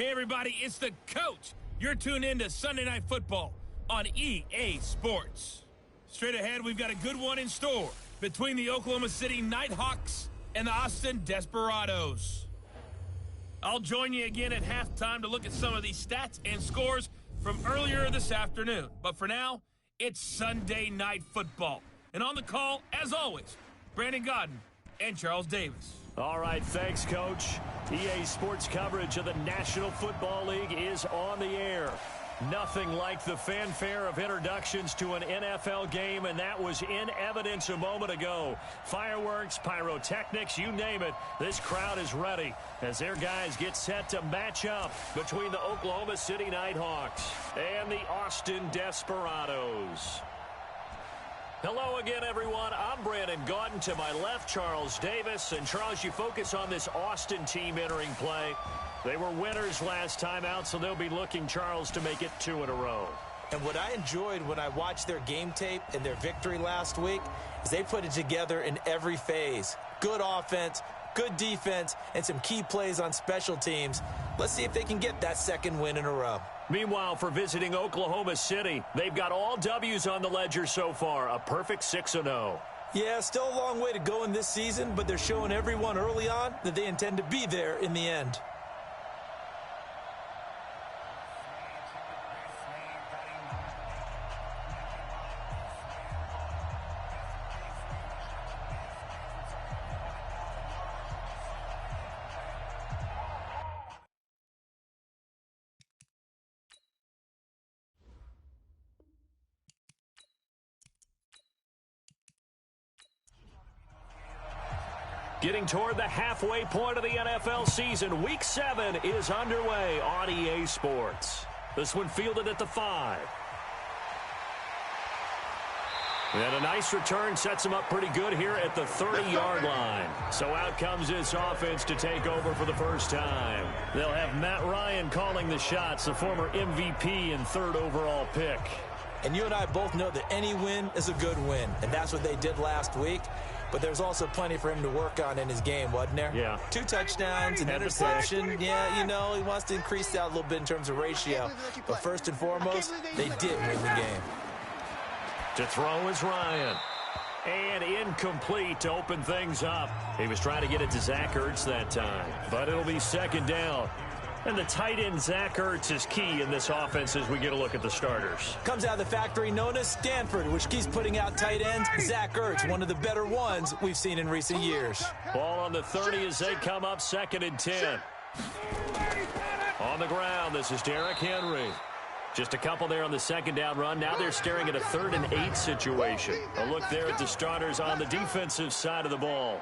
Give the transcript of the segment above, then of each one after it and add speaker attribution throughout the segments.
Speaker 1: Hey everybody, it's the coach. You're tuned in to Sunday Night Football on EA Sports. Straight ahead, we've got a good one in store between the Oklahoma City Nighthawks and the Austin Desperados. I'll join you again at halftime to look at some of these stats and scores from earlier this afternoon. But for now, it's Sunday Night Football. And on the call, as always, Brandon Godden and Charles Davis.
Speaker 2: All right, thanks, Coach. EA Sports coverage of the National Football League is on the air. Nothing like the fanfare of introductions to an NFL game, and that was in evidence a moment ago. Fireworks, pyrotechnics, you name it, this crowd is ready as their guys get set to match up between the Oklahoma City Nighthawks and the Austin Desperados. Hello again, everyone. I'm Brandon Godden. To my left, Charles Davis. And Charles, you focus on this Austin team entering play. They were winners last time out, so they'll be looking, Charles, to make it 2 in a row.
Speaker 3: And what I enjoyed when I watched their game tape and their victory last week is they put it together in every phase. Good offense, good defense, and some key plays on special teams. Let's see if they can get that second win in a row.
Speaker 2: Meanwhile, for visiting Oklahoma City, they've got all W's on the ledger so far, a perfect 6-0.
Speaker 3: Yeah, still a long way to go in this season, but they're showing everyone early on that they intend to be there in the end.
Speaker 2: Getting toward the halfway point of the NFL season, Week 7 is underway on EA Sports. This one fielded at the 5. And a nice return sets him up pretty good here at the 30-yard line. So out comes this offense to take over for the first time. They'll have Matt Ryan calling the shots, the former MVP and 3rd overall pick.
Speaker 3: And you and I both know that any win is a good win, and that's what they did last week. But there's also plenty for him to work on in his game, wasn't there?
Speaker 2: Yeah.
Speaker 3: 2 touchdowns, an interception. Yeah, you know, he wants to increase that a little bit in terms of ratio. But first and foremost, they did win the game.
Speaker 2: To throw is Ryan. And incomplete to open things up. He was trying to get it to Zach Ertz that time. But it'll be 2nd down. And the tight end, Zach Ertz, is key in this offense as we get a look at the starters.
Speaker 3: Comes out of the factory known as Stanford, which keeps putting out tight ends. Zach Ertz, one of the better ones we've seen in recent years.
Speaker 2: Ball on the 30 as they come up 2nd and 10. On the ground, this is Derrick Henry. Just a couple there on the 2nd down run. Now they're staring at a 3rd and 8 situation. A look there at the starters on the defensive side of the ball.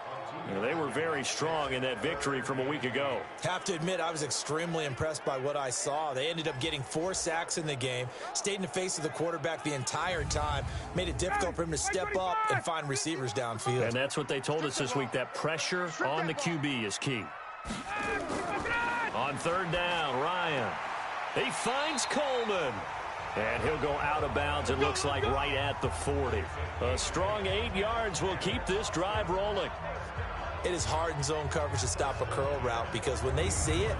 Speaker 2: They were very strong in that victory from a week ago.
Speaker 3: Have to admit, I was extremely impressed by what I saw. They ended up getting 4 sacks in the game, stayed in the face of the quarterback the entire time, made it difficult for him to step up and find receivers downfield.
Speaker 2: And that's what they told us this week, that pressure on the QB is key. On 3rd down, Ryan. He finds Coleman. And he'll go out of bounds, it looks like right at the 40. A strong 8 yards will keep this drive rolling.
Speaker 3: It is hard in zone coverage to stop a curl route because when they see it,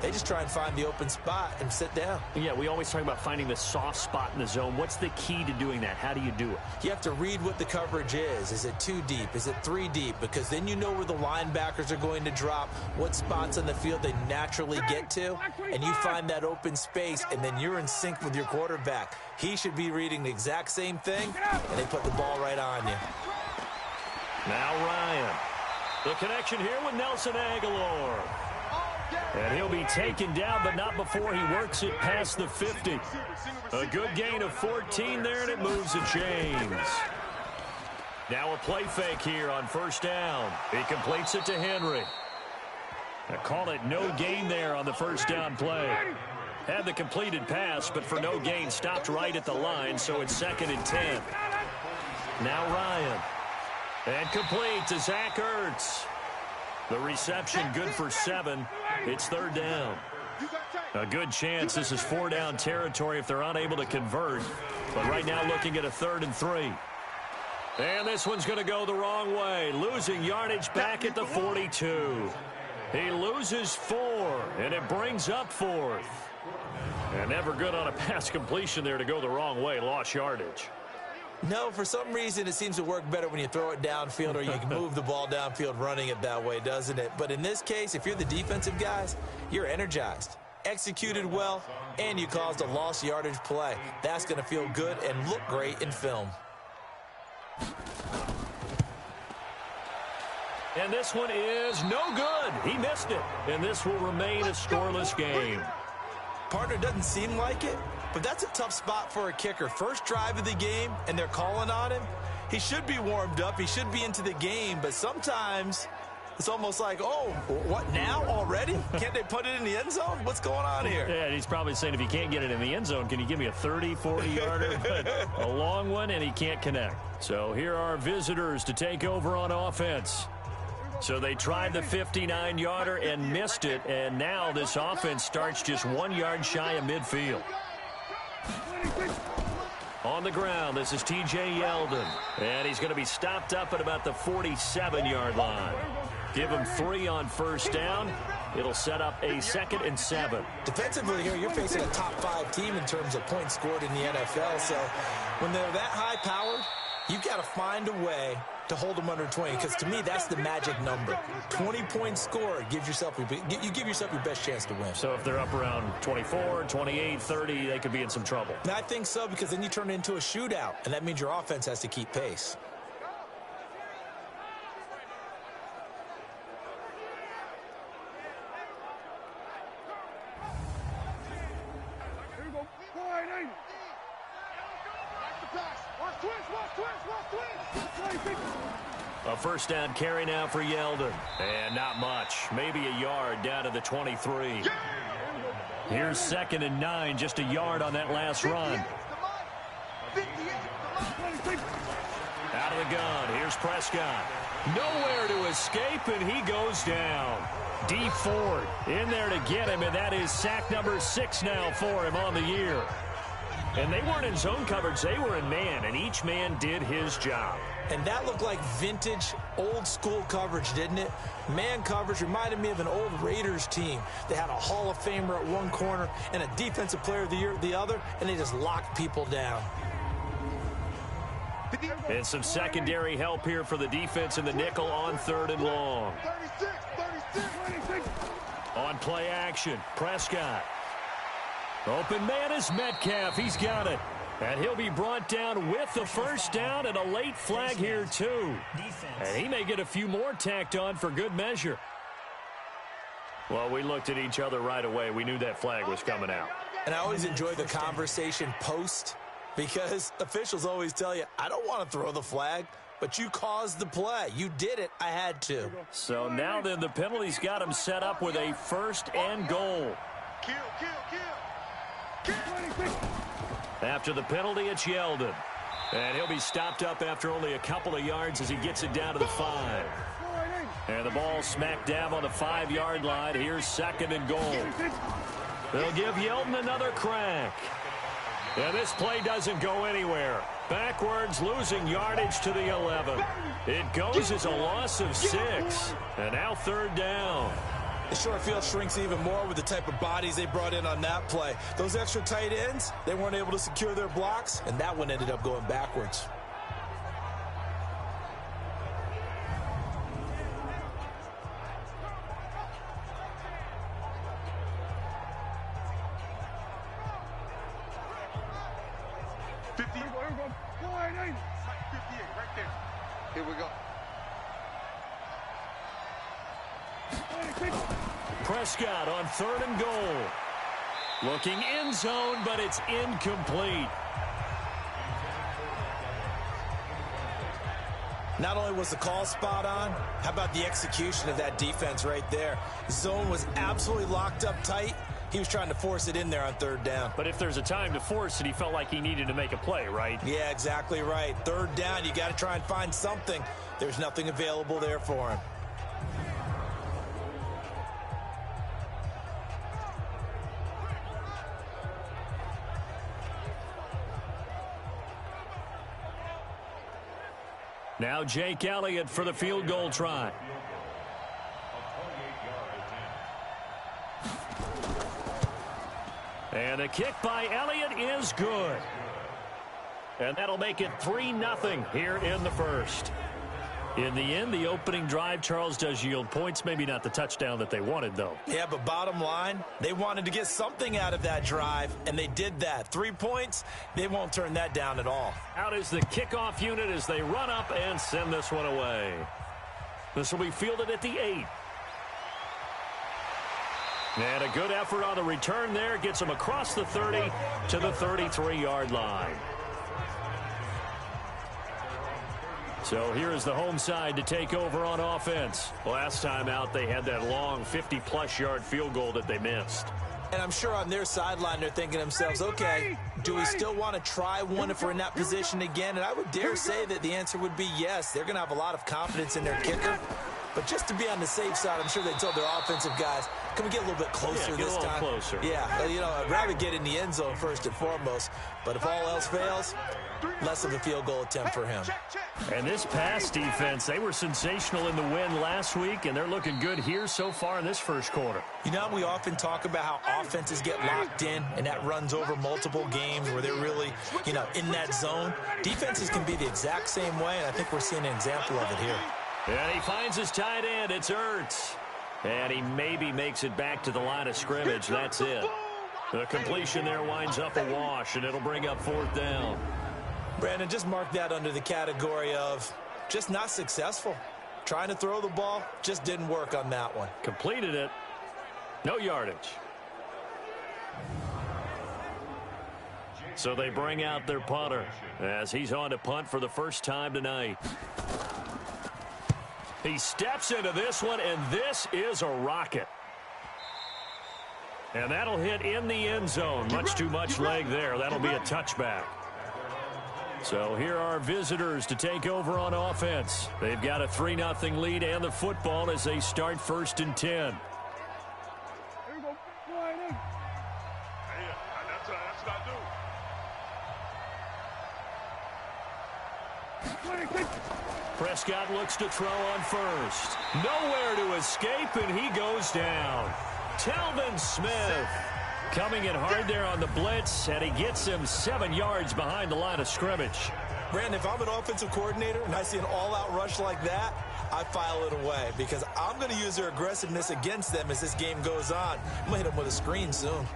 Speaker 3: they just try and find the open spot and sit down.
Speaker 2: Yeah, we always talk about finding the soft spot in the zone. What's the key to doing that? How do you do it?
Speaker 3: You have to read what the coverage is. Is it 2 deep? Is it 3 deep? Because then you know where the linebackers are going to drop, what spots on the field they naturally get to, and you find that open space, and then you're in sync with your quarterback. He should be reading the exact same thing, and they put the ball right on you.
Speaker 2: Now Ryan. The connection here with Nelson Aguilar. And he'll be taken down, but not before he works it past the 50. A good gain of 14 there, and it moves the chains. Now a play fake here on 1st down. He completes it to Henry. I call it no gain there on the 1st down play. Had the completed pass, but for no gain, stopped right at the line, so it's 2nd and 10. Now Ryan. And complete to Zach Ertz. The reception good for 7. It's 3rd down. A good chance this is 4-down territory if they're unable to convert. But right now looking at a 3rd and 3. And this one's going to go the wrong way. Losing yardage back at the 42. He loses 4, and it brings up 4th. And never good on a pass completion there to go the wrong way. Lost yardage.
Speaker 3: No, for some reason, it seems to work better when you throw it downfield or you can move the ball downfield running it that way, doesn't it? But in this case, if you're the defensive guys, you're energized, executed well, and you caused a lost yardage play. That's going to feel good and look great in film.
Speaker 2: And this one is no good. He missed it. And this will remain a scoreless game.
Speaker 3: Partner, doesn't seem like it, but that's a tough spot for a kicker. First drive of the game, and they're calling on him. He should be warmed up. He should be into the game, but sometimes it's almost like, oh, what now already? Can't they put it in the end zone? What's going on here?
Speaker 2: Yeah, he's probably saying if you can't get it in the end zone, can you give me a 30, 40-yarder? But a long one, and he can't connect. So here are visitors to take over on offense. So they tried the 59-yarder and missed it, and now this offense starts just 1 yard shy of midfield. On the ground, this is T.J. Yeldon, and he's going to be stopped up at about the 47-yard line. Give him 3 on first down. It'll set up a 2nd and 7.
Speaker 3: Defensively here, you're facing a top 5 team in terms of points scored in the NFL, so when they're that high-powered, you've got to find a way to hold them under 20, because to me, that's the magic number. 20 points scored gives yourself you give yourself your best chance to win.
Speaker 2: So if they're up around 24, 28, 30, they could be in some trouble.
Speaker 3: And I think so, because then you turn it into a shootout, and that means your offense has to keep pace.
Speaker 4: Here we go. 480. Back to pass. Watch twist.
Speaker 2: A first down carry now for Yeldon. And not much. Maybe a yard down to the 23. Here's 2nd and 9. Just a yard on that last run. Out of the gun. Here's Prescott. Nowhere to escape, and he goes down. D Ford in there to get him, and that is sack number 6 now for him on the year. And they weren't in zone coverage. They were in man, and each man did his job.
Speaker 3: And that looked like vintage, old-school coverage, didn't it? Man coverage reminded me of an old Raiders team. They had a Hall of Famer at one corner and a Defensive Player of the Year at the other, and they just locked people down.
Speaker 2: And some secondary help here for the defense in the nickel on 3rd and long.
Speaker 4: 36.
Speaker 2: On play action, Prescott. Open man is Metcalf. He's got it. And he'll be brought down with the first down and a late flag here, too. And he may get a few more tacked on for good measure. Well, we looked at each other right away. We knew that flag was coming out.
Speaker 3: And I always enjoy the conversation post, because officials always tell you, I don't want to throw the flag, but you caused the play. You did it. I had to.
Speaker 2: So now then the penalty's got him set up with a 1st and goal.
Speaker 4: Kill.
Speaker 2: After the penalty, it's Yeldon. And he'll be stopped up after only a couple of yards as he gets it down to the 5. And the ball smack dab on the 5-yard line. Here's 2nd and goal. They'll give Yeldon another crack. And this play doesn't go anywhere. Backwards, losing yardage to the 11. It goes as a loss of 6. And now 3rd down.
Speaker 3: The short field shrinks even more with the type of bodies they brought in on that play. Those extra tight ends, they weren't able to secure their blocks, and that one ended up going backwards.
Speaker 4: Here we go.
Speaker 2: Prescott on 3rd and goal. Looking end zone, but it's incomplete.
Speaker 3: Not only was the call spot on, how about the execution of that defense right there? Zone was absolutely locked up tight. He was trying to force it in there on 3rd down.
Speaker 2: But if there's a time to force it, he felt like he needed to make a play, right?
Speaker 3: Yeah, exactly right. 3rd down, you got to try and find something. There's nothing available there for him.
Speaker 2: Now Jake Elliott for the field goal try. And the kick by Elliott is good. And that'll make it 3-0 here in the first. In the end, the opening drive, Charles, does yield points. Maybe not the touchdown that they wanted, though.
Speaker 3: Yeah, but bottom line, they wanted to get something out of that drive, and they did that. 3 points, they won't turn that down at all.
Speaker 2: Out is the kickoff unit as they run up and send this one away. This will be fielded at the 8. And a good effort on the return there. Gets them across the 30 to the 33-yard line. So here is the home side to take over on offense. Last time out, they had that long 50-plus yard field goal that they missed.
Speaker 3: And I'm sure on their sideline, they're thinking to themselves, okay, do we still want to try one if we're in that position again? And I would dare say that the answer would be yes. They're going to have a lot of confidence in their kicker. But just to be on the safe side, I'm sure they told their offensive guys, can we get a little bit closer this time?
Speaker 2: Closer.
Speaker 3: Yeah, you know, I'd rather get in the end zone first and foremost. But if all else fails, less of a field goal attempt for him.
Speaker 2: And this pass defense, they were sensational in the win last week, and they're looking good here so far in this first quarter.
Speaker 3: You know, we often talk about how offenses get locked in, and that runs over multiple games where they're really, you know, in that zone. Defenses can be the exact same way, and I think we're seeing an example of it here.
Speaker 2: And he finds his tight end. It's Ertz. And he maybe makes it back to the line of scrimmage. That's it. The completion there winds up a wash, and it'll bring up 4th down.
Speaker 3: Brandon, just mark that under the category of just not successful. Trying to throw the ball, just didn't work on that one.
Speaker 2: Completed it. No yardage. So they bring out their punter as he's on to punt for the first time tonight. He steps into this one, and this is a rocket. And that'll hit in the end zone. Much too much leg there. That'll be a touchback. So here are visitors to take over on offense. They've got a 3-0 lead and the football as they start 1st and 10.
Speaker 4: Here we go. Flying in. That's what I do.
Speaker 2: Prescott looks to throw on first. Nowhere to escape, and he goes down. Telvin Smith coming in hard there on the blitz, and he gets him 7 yards behind the line of scrimmage.
Speaker 3: Brandon, if I'm an offensive coordinator and I see an all-out rush like that, I file it away because I'm going to use their aggressiveness against them as this game goes on. I'm going to hit them with a screen soon.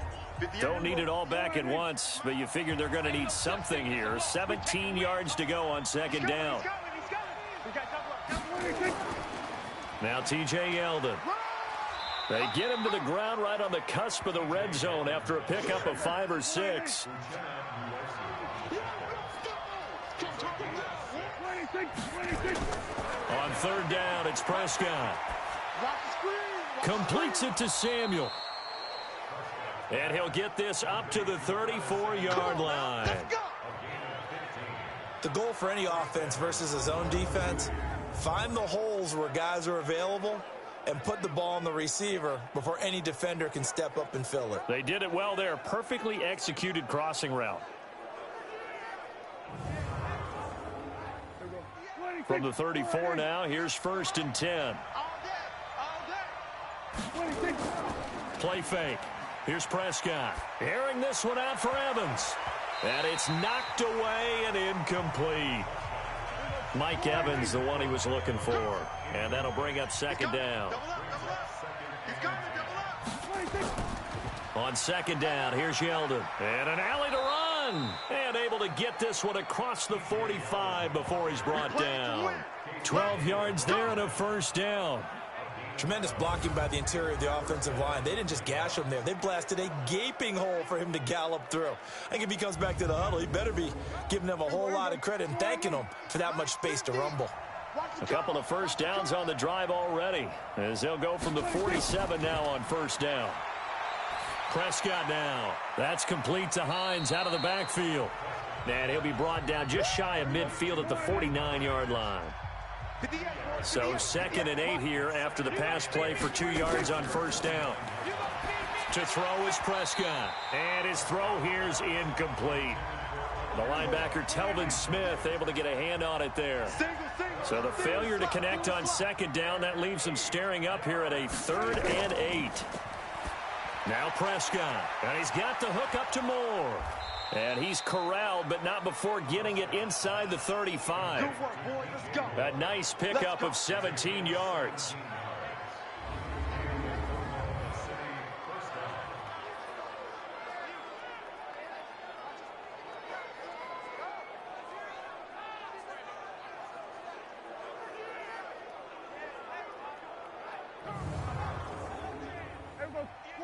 Speaker 2: Don't need it all back at once, but you figure they're going to need something here. 17 yards to go on 2nd down. Now T.J. Yeldon. They get him to the ground right on the cusp of the red zone after a pickup of 5 or 6. On 3rd down, it's Prescott. Completes it to Samuel. And he'll get this up to the 34-yard line.
Speaker 3: The goal for any offense versus a zone defense, find the holes where guys are available and put the ball on the receiver before any defender can step up and fill it.
Speaker 2: They did it well there. Perfectly executed crossing route. From the 34 now, here's 1st and 10. Play fake. Here's Prescott. Airing this one out for Evans. And it's knocked away and incomplete. Mike Evans, the one he was looking for. And that'll bring up 2nd down. On 2nd down, here's Yeldon. And an alley to run. And able to get this one across the 45 before he's brought down. 12 yards there and a 1st down.
Speaker 3: Tremendous blocking by the interior of the offensive line. They didn't just gash him there. They blasted a gaping hole for him to gallop through. I think if he comes back to the huddle, he better be giving them a whole lot of credit and thanking them for that much space to rumble.
Speaker 2: A couple of 1st downs on the drive already, as they'll go from the 47 now on 1st down. Prescott now. That's complete to Hines out of the backfield. And he'll be brought down just shy of midfield at the 49-yard line. So 2nd and 8 here after the pass play for 2 yards on 1st down. To throw is Prescott. And his throw here's incomplete. The linebacker Telvin Smith able to get a hand on it there. So the failure to connect on 2nd down, that leaves them staring up here at a 3rd and 8. Now Prescott, and he's got the hook up to Moore. And he's corralled, but not before getting it inside the 35.
Speaker 4: Good work, boy. Let's go.
Speaker 2: A nice pickup of 17 yards.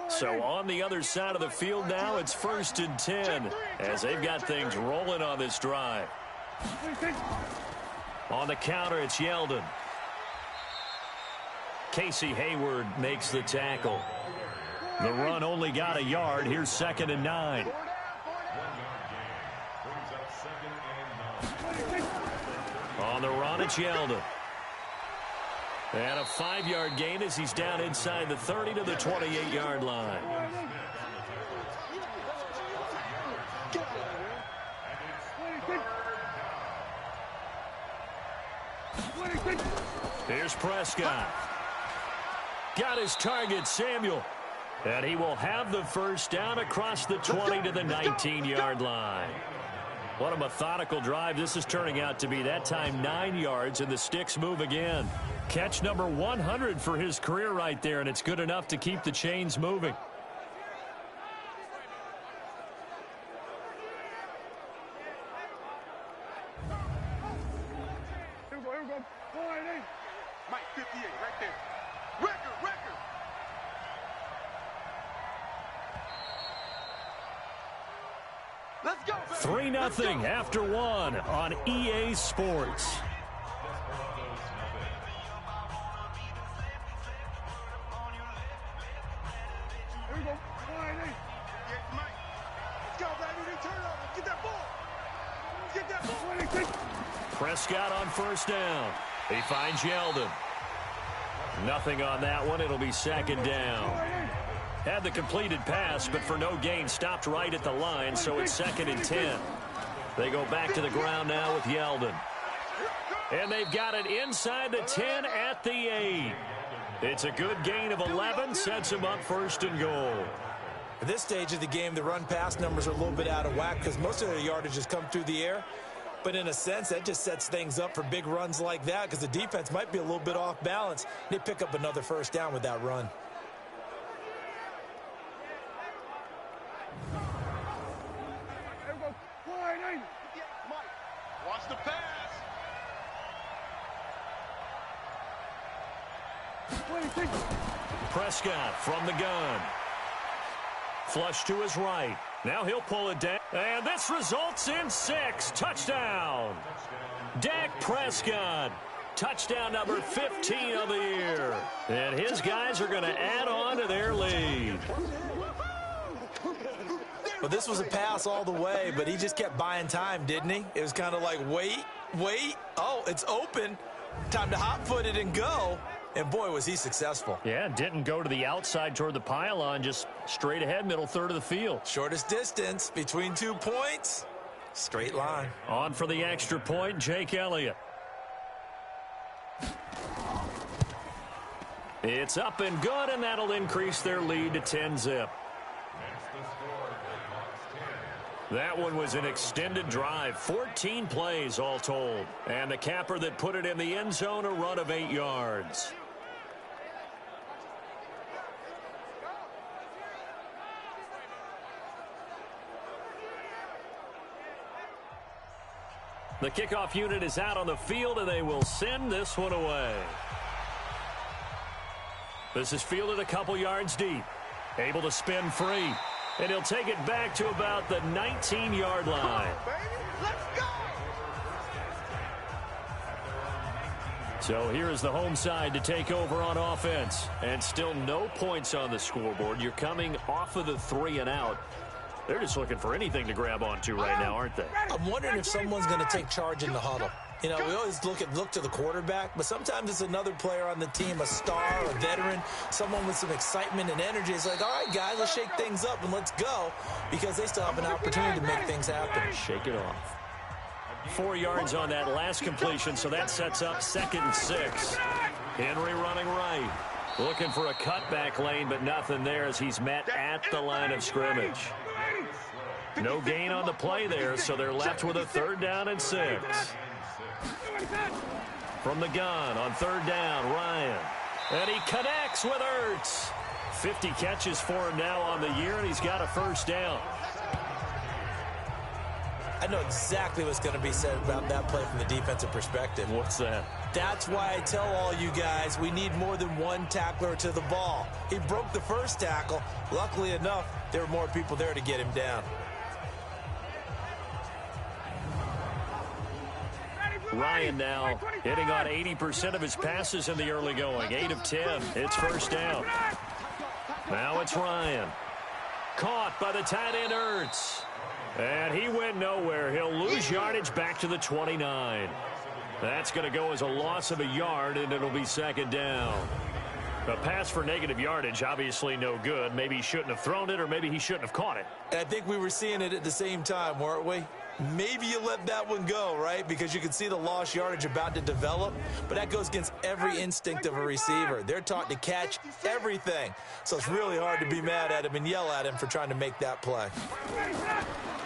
Speaker 2: So on the other side of the field now, it's 1st and 10 as they've got things rolling on this drive. On the counter, it's Yeldon. Casey Hayward makes the tackle. The run only got a yard. Here's 2nd and 9. On the run, it's Yeldon. And a 5-yard gain as he's down inside the 30 to the 28-yard line. Here's Prescott. Got his target, Samuel. And he will have the first down across the 20 to the 19-yard line. What a methodical drive this is turning out to be. That time 9 yards, and the sticks move again. Catch number 100 for his career right there, and it's good enough to keep the chains moving.
Speaker 4: Here we go. 4-8. Mike, 58, right there. Record.
Speaker 2: 3-0 after 1 on EA Sports.
Speaker 4: Here we go. 4-8. Yes, Mike. Let's go, baby. Turn over. Get that ball. Get that ball.
Speaker 2: Prescott on 1st down. He finds Yeldon. Nothing on that one. It'll be 2nd down. Had the completed pass, but for no gain, stopped right at the line, so it's 2nd and 10. They go back to the ground now with Yeldon. And they've got it inside the 10 at the 8. It's a good gain of 11, sets them up 1st and goal.
Speaker 3: At this stage of the game, the run-pass numbers are a little bit out of whack because most of their yardage has come through the air. But in a sense, that just sets things up for big runs like that because the defense might be a little bit off balance. They pick up another 1st down with that run.
Speaker 4: Here we go. 4-8. Mike, watch the pass. 26.
Speaker 2: Prescott from the gun. Flush to his right. Now he'll pull it down. And this results in 6. Touchdown. Dak Prescott. Touchdown number 15 of the year. And his guys are going to add on to their lead.
Speaker 3: Well, this was a pass all the way, but he just kept buying time, didn't he? It was kind of like, wait. Oh, it's open. Time to hot-foot it and go. And, boy, was he successful.
Speaker 2: Yeah, didn't go to the outside toward the pylon, just straight ahead, middle third of the field.
Speaker 3: Shortest distance between 2 points. Straight line.
Speaker 2: On for the extra point, Jake Elliott. It's up and good, and that'll increase their lead to 10-zip. That one was an extended drive, 14 plays all told. And the capper that put it in the end zone, a run of 8 yards. The kickoff unit is out on the field, and they will send this one away. This is fielded a couple yards deep. Able to spin free. And he'll take it back to about the 19-yard line.
Speaker 4: Let's go!
Speaker 2: So here is the home side to take over on offense. And still no points on the scoreboard. You're coming off of the 3 and out. They're just looking for anything to grab onto right now, aren't they?
Speaker 3: I'm wondering if someone's going to take charge in the huddle. You know, we always look to the quarterback, but sometimes it's another player on the team, a star, a veteran, someone with some excitement and energy. It's like, all right, guys, let's shake things up and let's go, because they still have an opportunity to make things happen.
Speaker 2: Shake it off. 4 yards on that last completion, so that sets up 2nd and 6. Henry running right. Looking for a cutback lane, but nothing there as he's met at the line of scrimmage. No gain on the play there, so they're left with a 3rd down and 6. From the gun on 3rd down, Ryan. And he connects with Ertz. 50 catches for him now on the year, and he's got a 1st down.
Speaker 3: I know exactly what's going to be said about that play from the defensive perspective.
Speaker 2: What's that?
Speaker 3: That's why I tell all you guys we need more than one tackler to the ball. He broke the 1st tackle. Luckily enough, there were more people there to get him down.
Speaker 2: Ryan now hitting on 80% of his passes in the early going. 8 of 10. It's 1st down. Now it's Ryan. Caught by the tight end Ertz. And he went nowhere. He'll lose yardage back to the 29. That's going to go as a loss of a yard, and it'll be 2nd down. A pass for negative yardage, obviously no good. Maybe he shouldn't have thrown it, or maybe he shouldn't have caught it.
Speaker 3: And I think we were seeing it at the same time, weren't we? Maybe you let that one go, right? Because you can see the lost yardage about to develop. But that goes against every instinct of a receiver. They're taught to catch everything. So it's really hard to be mad at him and yell at him for trying to make that play.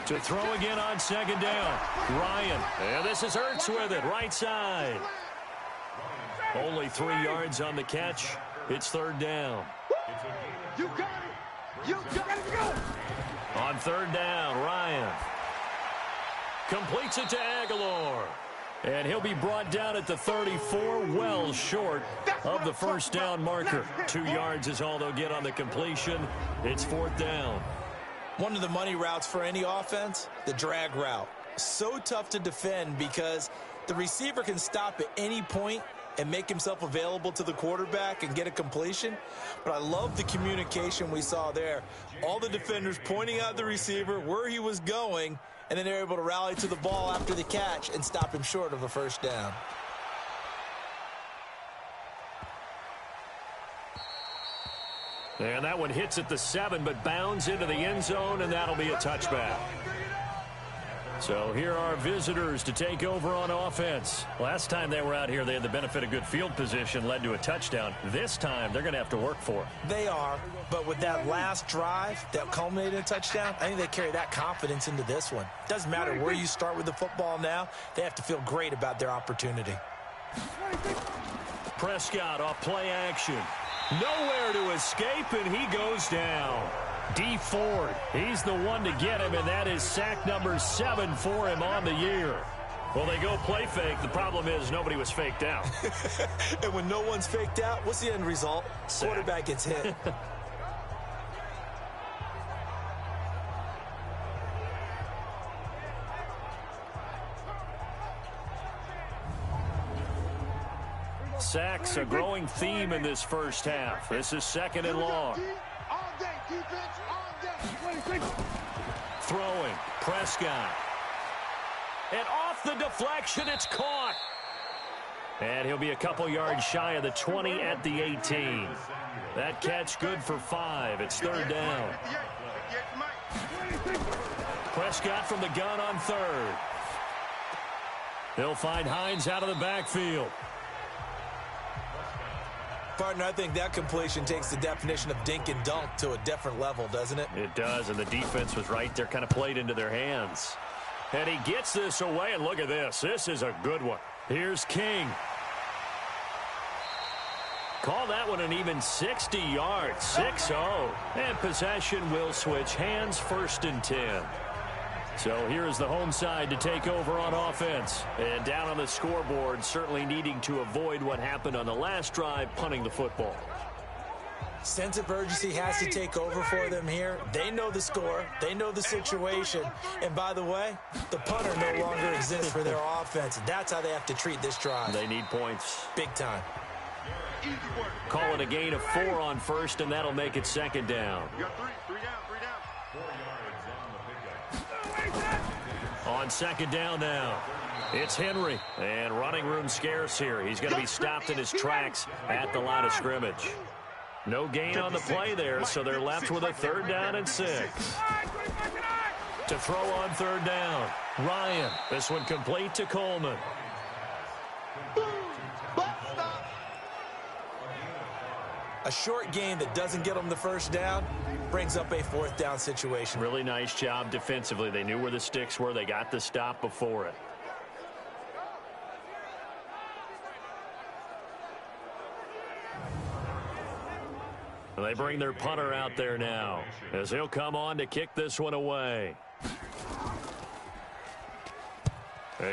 Speaker 2: To throw again on 2nd down. Ryan. And this is Ertz with it. Right side. Only 3 yards on the catch. It's 3rd down.
Speaker 4: You got it. You got it. Go.
Speaker 2: On 3rd down, Ryan. Completes it to Aguilar. And he'll be brought down at the 34, well short of the 1st down marker. 2 yards is all they'll get on the completion. It's 4th down.
Speaker 3: One of the money routes for any offense, the drag route. So tough to defend because the receiver can stop at any point and make himself available to the quarterback and get a completion. But I love the communication we saw there. All the defenders pointing out the receiver, where he was going, and then they're able to rally to the ball after the catch and stop him short of a 1st down.
Speaker 2: And that one hits at the 7, but bounds into the end zone, and that'll be a touchback. So here are visitors to take over on offense. Last time they were out here, they had the benefit of good field position, led to a touchdown. This time, they're going to have to work for it.
Speaker 3: They are, but with that last drive that culminated in a touchdown, I think they carry that confidence into this one. Doesn't matter where you start with the football now, they have to feel great about their opportunity.
Speaker 2: Prescott off play action. Nowhere to escape, and he goes down. D. Ford, he's the one to get him, and that is sack number 7 for him on the year. Well, they go play fake. The problem is nobody was faked out.
Speaker 3: And when no one's faked out, what's the end result?
Speaker 2: Sack.
Speaker 3: Quarterback gets hit.
Speaker 2: Sacks, a growing theme in this 1st half. This is 2nd and long. Throwing, Prescott. And off the deflection, it's caught. And he'll be a couple yards shy of the 20 at the 18. That catch good for 5. It's 3rd down. Prescott from the gun on 3rd. They'll find Hines out of the backfield.
Speaker 3: Partner, I think that completion takes the definition of dink and dunk to a different level, doesn't it?
Speaker 2: It does, and the defense was right there, kind of played into their hands. And he gets this away, and look at this. This is a good one. Here's King. Call that one an even 60 yards, 6-0. And possession will switch hands, 1st and 10. So here is the home side to take over on offense. And down on the scoreboard, certainly needing to avoid what happened on the last drive, punting the football.
Speaker 3: Sense of urgency has to take over for them here. They know the score. They know the situation. And by the way, the punter no longer exists for their offense. That's how they have to treat this drive.
Speaker 2: They need points.
Speaker 3: Big time.
Speaker 2: Call it a gain of 4 on 1st, and that'll make it 2nd down.
Speaker 4: You got 3 down.
Speaker 2: On 2nd down now, it's Henry. And running room scarce here. He's going to be stopped in his tracks at the line of scrimmage. No gain on the play there, so they're left with a 3rd down and 6. To throw on 3rd down, Ryan. This one complete to Coleman.
Speaker 3: A short game that doesn't get them the first down brings up a fourth down situation.
Speaker 2: Really nice job defensively. They knew where the sticks were. They got the stop before it. They bring their punter out there now as he'll come on to kick this one away.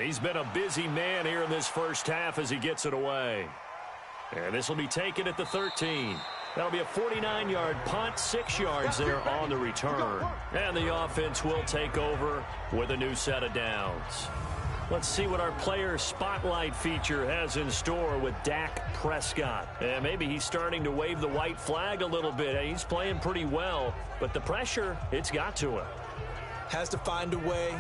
Speaker 2: He's been a busy man here in this first half as he gets it away. And this will be taken at the 13. That'll be a 49-yard punt, 6 yards there on the return. And the offense will take over with a new set of downs. Let's see what our player spotlight feature has in store with Dak Prescott. And maybe he's starting to wave the white flag a little bit. He's playing pretty well, but the pressure, it's got to him.
Speaker 3: Has to find a way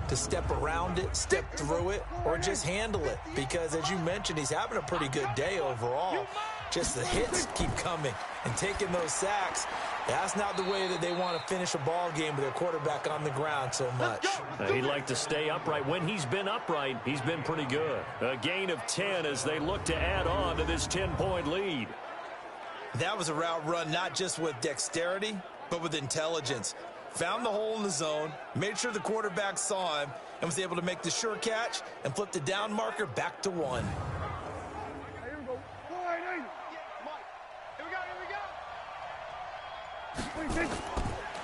Speaker 3: to step around it, step through it, or just handle it. Because, as you mentioned, he's having a pretty good day overall. Just the hits keep coming and taking those sacks. That's not the way that they want to finish a ball game with their quarterback on the ground so much.
Speaker 2: He'd like to stay upright. When he's been upright, he's been pretty good. A gain of 10 as they look to add on to this 10-point lead.
Speaker 3: That was a route run not just with dexterity, but with intelligence. Found the hole in the zone, made sure the quarterback saw him, and was able to make the sure catch and flip the down marker back to 1.
Speaker 4: Here we go.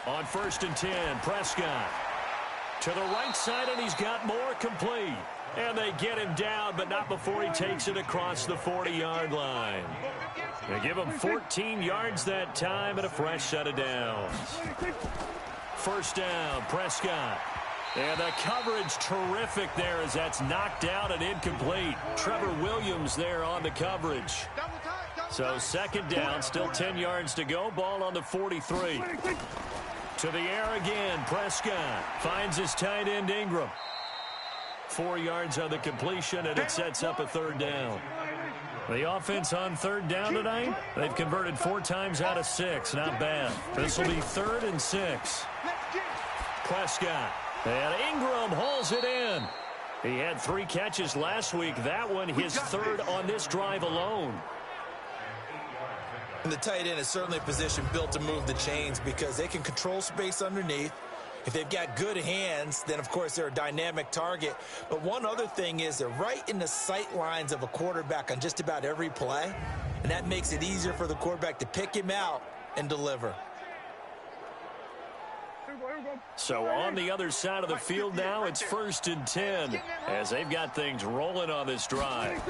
Speaker 2: On 1st and 10, Prescott to the right side, and he's got more complete. And they get him down, but not before he takes it across the 40-yard line. They give him 14 yards that time and a fresh set of downs. First down, Prescott. And the coverage terrific there as that's knocked out and incomplete. Trevor Williams there on the coverage. So second down, still 10 yards to go. Ball on the 43. To the air again, Prescott finds his tight end Ingram. 4 yards on the completion, and it sets up a third down. The offense on third down tonight, they've converted 4 times out of 6. Not bad. This will be 3rd and 6. Prescott. And Ingram hauls it in. He had 3 catches last week. That one his 3rd on this drive alone.
Speaker 3: And the tight end is certainly a position built to move the chains because they can control space underneath. If they've got good hands, then, of course, they're a dynamic target. But one other thing is they're right in the sight lines of a quarterback on just about every play, and that makes it easier for the quarterback to pick him out and deliver.
Speaker 2: So on the other side of the field now, it's 1st and 10 as they've got things rolling on this drive.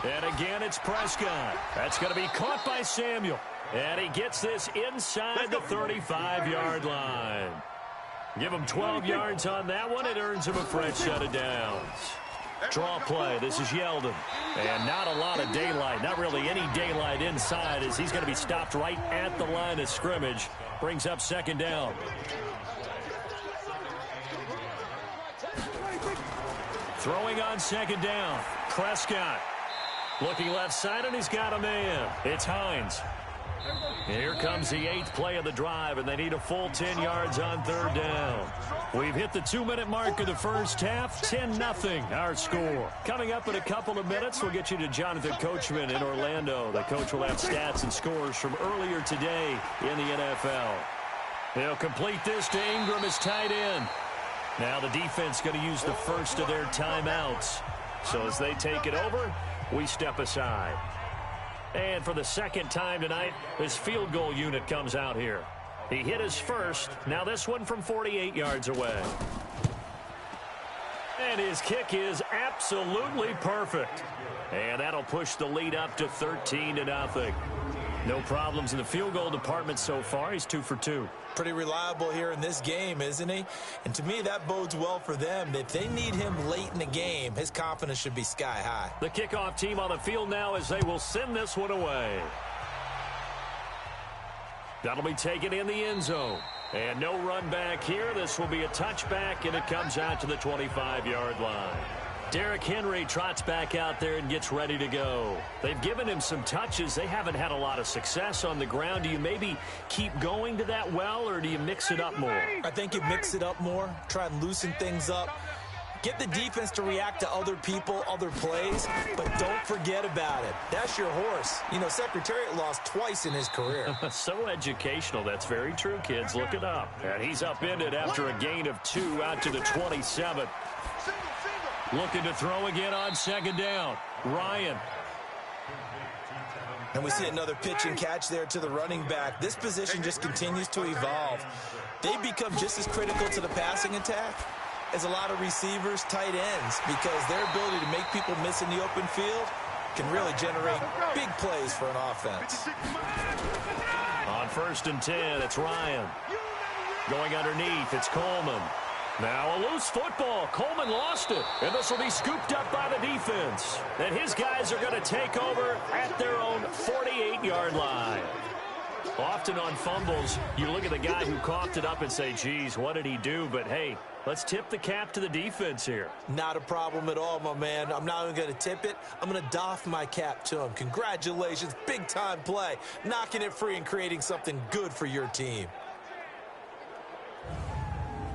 Speaker 2: And again, it's Prescott. That's going to be caught by Samuel. And he gets this inside the 35-yard line. Give him 12 yards on that one. It earns him a fresh set of downs. Draw play. This is Yeldon. And not a lot of daylight. Not really any daylight inside as he's going to be stopped right at the line of scrimmage. Brings up second down. Throwing on second down. Prescott. Looking left side, and he's got a man. It's Hines. Here comes the 8th play of the drive, and they need a full 10 yards on third down. We've hit the 2-minute mark of the first half. 10-0 our score. Coming up in a couple of minutes, we'll get you to Jonathan Coachman in Orlando. The coach will have stats and scores from earlier today in the NFL. They'll complete this to Ingram as tight end. Now the defense going to use the first of their timeouts. So as they take it over, we step aside. And for the second time tonight, this field goal unit comes out here. He hit his first. Now this one from 48 yards away. And his kick is absolutely perfect. And that'll push the lead up to 13-0. No problems in the field goal department so far. He's 2 for 2.
Speaker 3: Pretty reliable here in this game, isn't he? And to me, that bodes well for them. If they need him late in the game, his confidence should be sky high.
Speaker 2: The kickoff team on the field now as they will send this one away. That'll be taken in the end zone. And no run back here. This will be a touchback, and it comes out to the 25-yard line. Derrick Henry trots back out there and gets ready to go. They've given him some touches. They haven't had a lot of success on the ground. Do you maybe keep going to that well, or do you mix it up more?
Speaker 3: I think you mix it up more, try and loosen things up. Get the defense to react to other people, other plays, but don't forget about it. That's your horse. You know, Secretariat lost twice in his career.
Speaker 2: So educational. That's very true, kids. Look it up. And he's upended after a gain of 2 out to the 27. Looking to throw again on second down. Ryan.
Speaker 3: And we see another pitch and catch there to the running back. This position just continues to evolve. They become just as critical to the passing attack as a lot of receivers, tight ends, because their ability to make people miss in the open field can really generate big plays for an offense.
Speaker 2: On 1st and 10, it's Ryan. Going underneath, it's Coleman. Now a loose football. Coleman lost it, and this will be scooped up by the defense. And his guys are going to take over at their own 48-yard line. Often on fumbles, you look at the guy who coughed it up and say, geez, what did he do? But, hey, let's tip the cap to the defense here.
Speaker 3: Not a problem at all, my man. I'm not even going to tip it. I'm going to doff my cap to him. Congratulations. Big-time play. Knocking it free and creating something good for your team.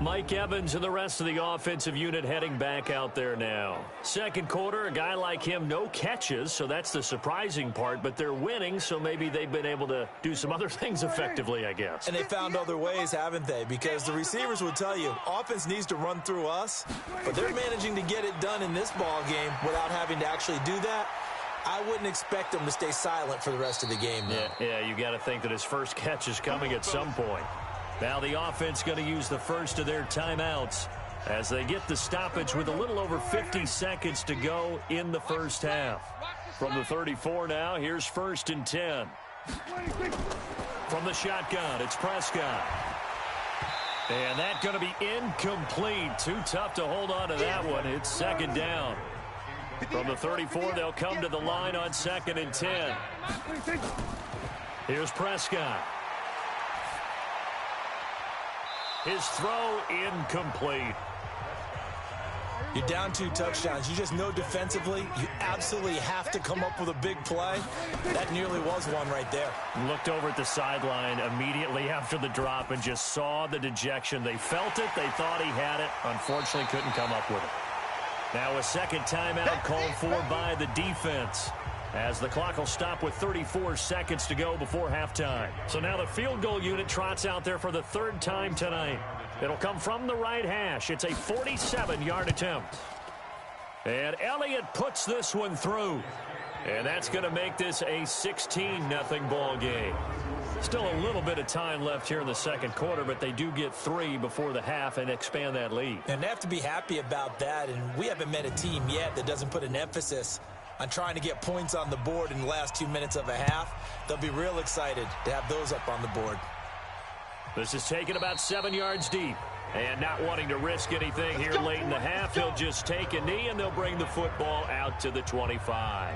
Speaker 2: Mike Evans and the rest of the offensive unit heading back out there now. Second quarter, a guy like him, no catches, so that's the surprising part, but they're winning, so maybe they've been able to do some other things effectively, I guess.
Speaker 3: And they found other ways, haven't they? Because the receivers would tell you, offense needs to run through us, but they're managing to get it done in this ball game without having to actually do that. I wouldn't expect them to stay silent for the rest of the game, though.
Speaker 2: Yeah, you got to think that his first catch is coming at some point. Now the offense going to use the first of their timeouts as they get the stoppage with a little over 50 seconds to go in the first half. From the 34 now, here's 1st and 10. From the shotgun, it's Prescott. And that's going to be incomplete. Too tough to hold on to that one. It's 2nd down. From the 34, they'll come to the line on 2nd and 10. Here's Prescott. His throw incomplete.
Speaker 3: You're down 2 touchdowns. You just know defensively you absolutely have to come up with a big play. That nearly was one right there.
Speaker 2: Looked over at the sideline immediately after the drop and just saw the dejection. They felt it. They thought he had it. Unfortunately, couldn't come up with it. Now a second timeout called for by the defense, as the clock will stop with 34 seconds to go before halftime. So now the field goal unit trots out there for the 3rd time tonight. It'll come from the right hash. It's a 47-yard attempt. And Elliott puts this one through. And that's going to make this a 16-0 ball game. Still a little bit of time left here in the second quarter, but they do get 3 before the half and expand that lead.
Speaker 3: And they have to be happy about that. And we haven't met a team yet that doesn't put an emphasis on trying to get points on the board in the last 2 minutes of a half. They'll be real excited to have those up on the board.
Speaker 2: This is taken about 7 yards deep. And not wanting to risk anything here late in the half, he'll just take a knee and they'll bring the football out to the 25.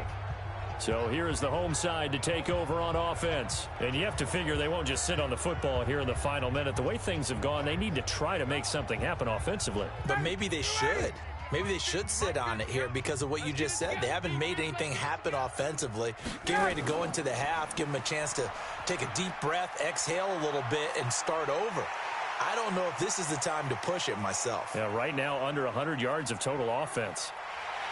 Speaker 2: So here is the home side to take over on offense. And you have to figure they won't just sit on the football here in the final minute. The way things have gone, they need to try to make something happen offensively.
Speaker 3: But maybe they should. Maybe they should sit on it here because of what you just said. They haven't made anything happen offensively. Getting ready to go into the half, give them a chance to take a deep breath, exhale a little bit, and start over. I don't know if this is the time to push it myself.
Speaker 2: Yeah, right now under 100 yards of total offense.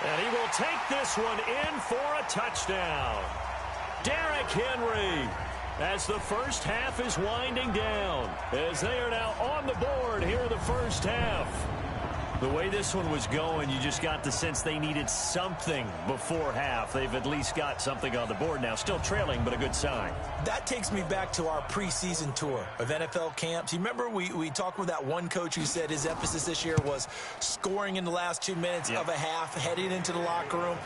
Speaker 2: And he will take this one in for a touchdown. Derrick Henry, as the first half is winding down, as they are now on the board here in the first half. The way this one was going, you just got the sense they needed something before half. They've at least got something on the board now. Still trailing, but a good sign.
Speaker 3: That takes me back to our preseason tour of NFL camps. You remember we talked with that one coach who said his emphasis this year was scoring in the last 2 minutes of a half, heading into the locker room.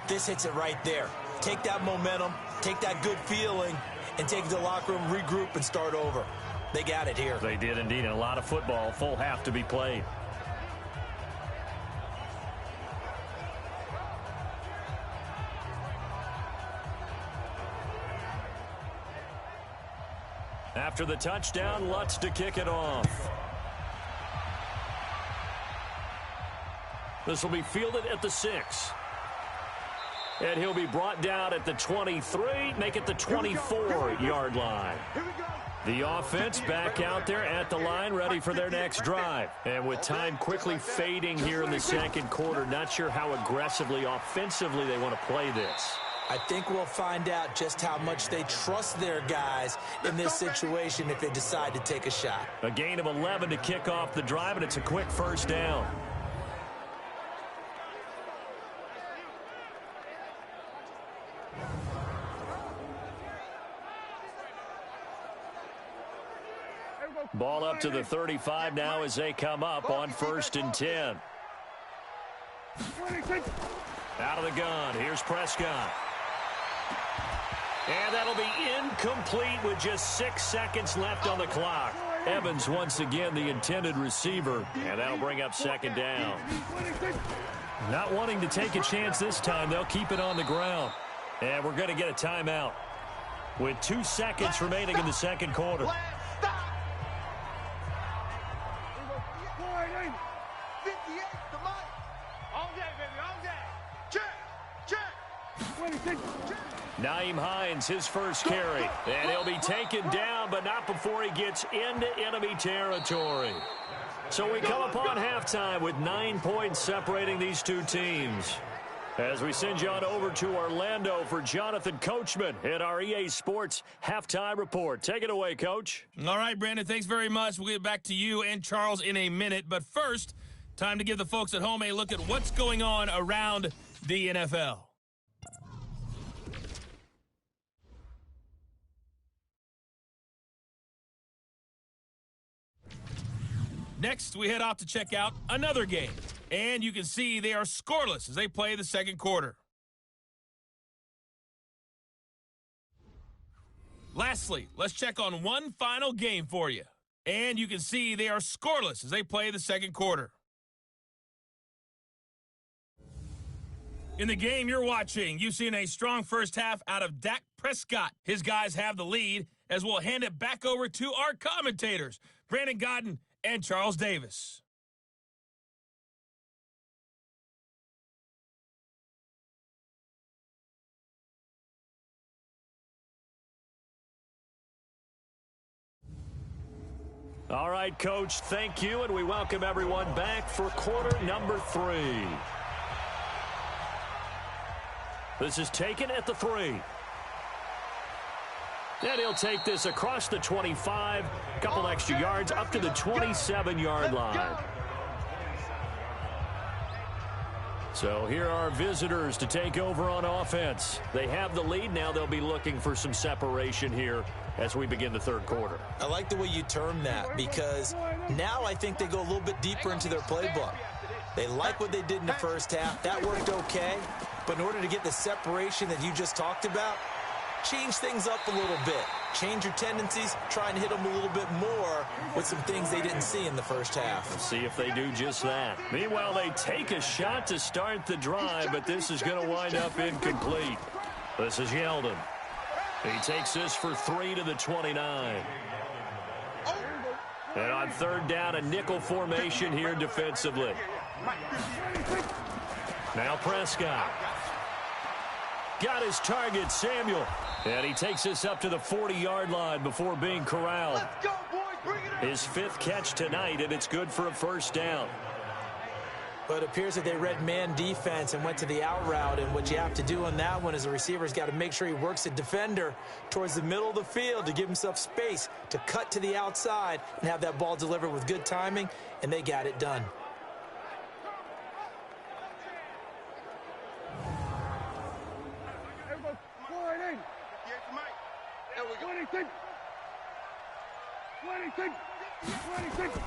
Speaker 3: This hits it right there. Take that momentum, take that good feeling, and take it to the locker room, regroup, and start over. They got it here.
Speaker 2: They did indeed, and a lot of football, full half to be played. After the touchdown, Lutz to kick it off. This will be fielded at the 6. And he'll be brought down at the 23, make it the 24-yard line. The offense back out there at the line, ready for their next drive. And with time quickly fading here in the second quarter, not sure how aggressively, offensively they want to play this.
Speaker 3: I think we'll find out just how much they trust their guys in this situation if they decide to take a shot.
Speaker 2: A gain of 11 to kick off the drive, and it's a quick first down. Ball up to the 35 now as they come up on 1st and 10. Out of the gun. Here's Prescott. And that'll be incomplete with just 6 seconds left on the clock. Evans once again the intended receiver, and that'll bring up 2nd down. Not wanting to take a chance this time, they'll keep it on the ground. And we're going to get a timeout with 2 seconds remaining in the second quarter.
Speaker 4: 58 to Mike. All day, baby, all day. Check. 26.
Speaker 2: Naeem Hines, his first carry. And he'll be taken down, but not before he gets into enemy territory. So we come upon halftime with 9 points separating these two teams. As we send you on over to Orlando for Jonathan Coachman at our EA Sports Halftime Report. Take it away, Coach.
Speaker 1: All right, Brandon, thanks very much. We'll get back to you and Charles in a minute. But first, time to give the folks at home a look at what's going on around the NFL. Next, we head off to check out another game. And you can see they are scoreless as they play the second quarter. Lastly, let's check on one final game for you. And you can see they are scoreless as they play the second quarter. In the game you're watching, you've seen a strong first half out of Dak Prescott. His guys have the lead as we'll hand it back over to our commentators, Brandon Godden and Charles Davis.
Speaker 2: All right, Coach, thank you, and we welcome everyone back for quarter number 3. This is taken at the 3. And he'll take this across the 25, a couple extra yards, up to the 27-yard line. So here are visitors to take over on offense. They have the lead. Now they'll be looking for some separation here as we begin the third quarter.
Speaker 3: I like the way you term that because now I think they go a little bit deeper into their playbook. They like what they did in the first half. That worked okay. But in order to get the separation that you just talked about, change things up a little bit. Change your tendencies, try and hit them a little bit more with some things they didn't see in the first half.
Speaker 2: Let's see if they do just that. Meanwhile, they take a shot to start the drive, but this is going to wind up incomplete. This is Yeldon. He takes this for 3 to the 29. And on third down, a nickel formation here defensively. Now Prescott. Got his target, Samuel. And he takes this up to the 40-yard line before being corralled.
Speaker 4: Let's go, boys. Bring it up.
Speaker 2: His 5th catch tonight, and it's good for a first down.
Speaker 3: But it appears that they read man defense and went to the out route. And what you have to do on that one is the receiver's got to make sure he works the defender towards the middle of the field to give himself space to cut to the outside and have that ball delivered with good timing, and they got it done.
Speaker 4: Everybody, 4-8. Yes, Mike. There we go. 26. 26. 26.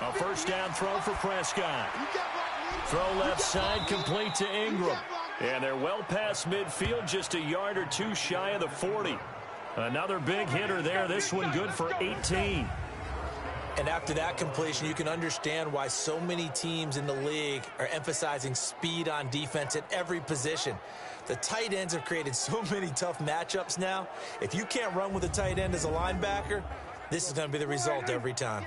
Speaker 2: A first down throw for Prescott. Throw left side complete to Ingram. And they're well past midfield, just a yard or two shy of the 40. Another big hitter there. This one good for 18.
Speaker 3: And after that completion, you can understand why so many teams in the league are emphasizing speed on defense at every position. The tight ends have created so many tough matchups now. If you can't run with a tight end as a linebacker, this is going to be the result every time.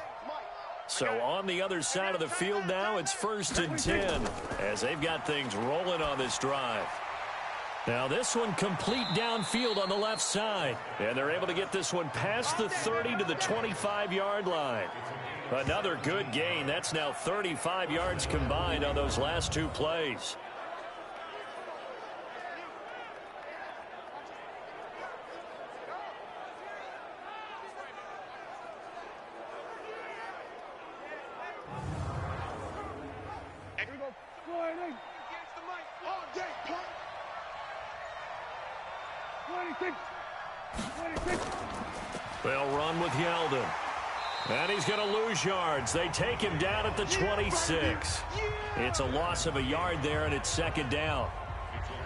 Speaker 2: So on the other side of the field now, it's 1st and 10 as they've got things rolling on this drive. Now this one complete downfield on the left side. And they're able to get this one past the 30 to the 25-yard line. Another good gain. That's now 35 yards combined on those last two plays. They'll run with Yeldon. And he's going to lose yards. They take him down at the 26. It's a loss of a yard there, and it's second down.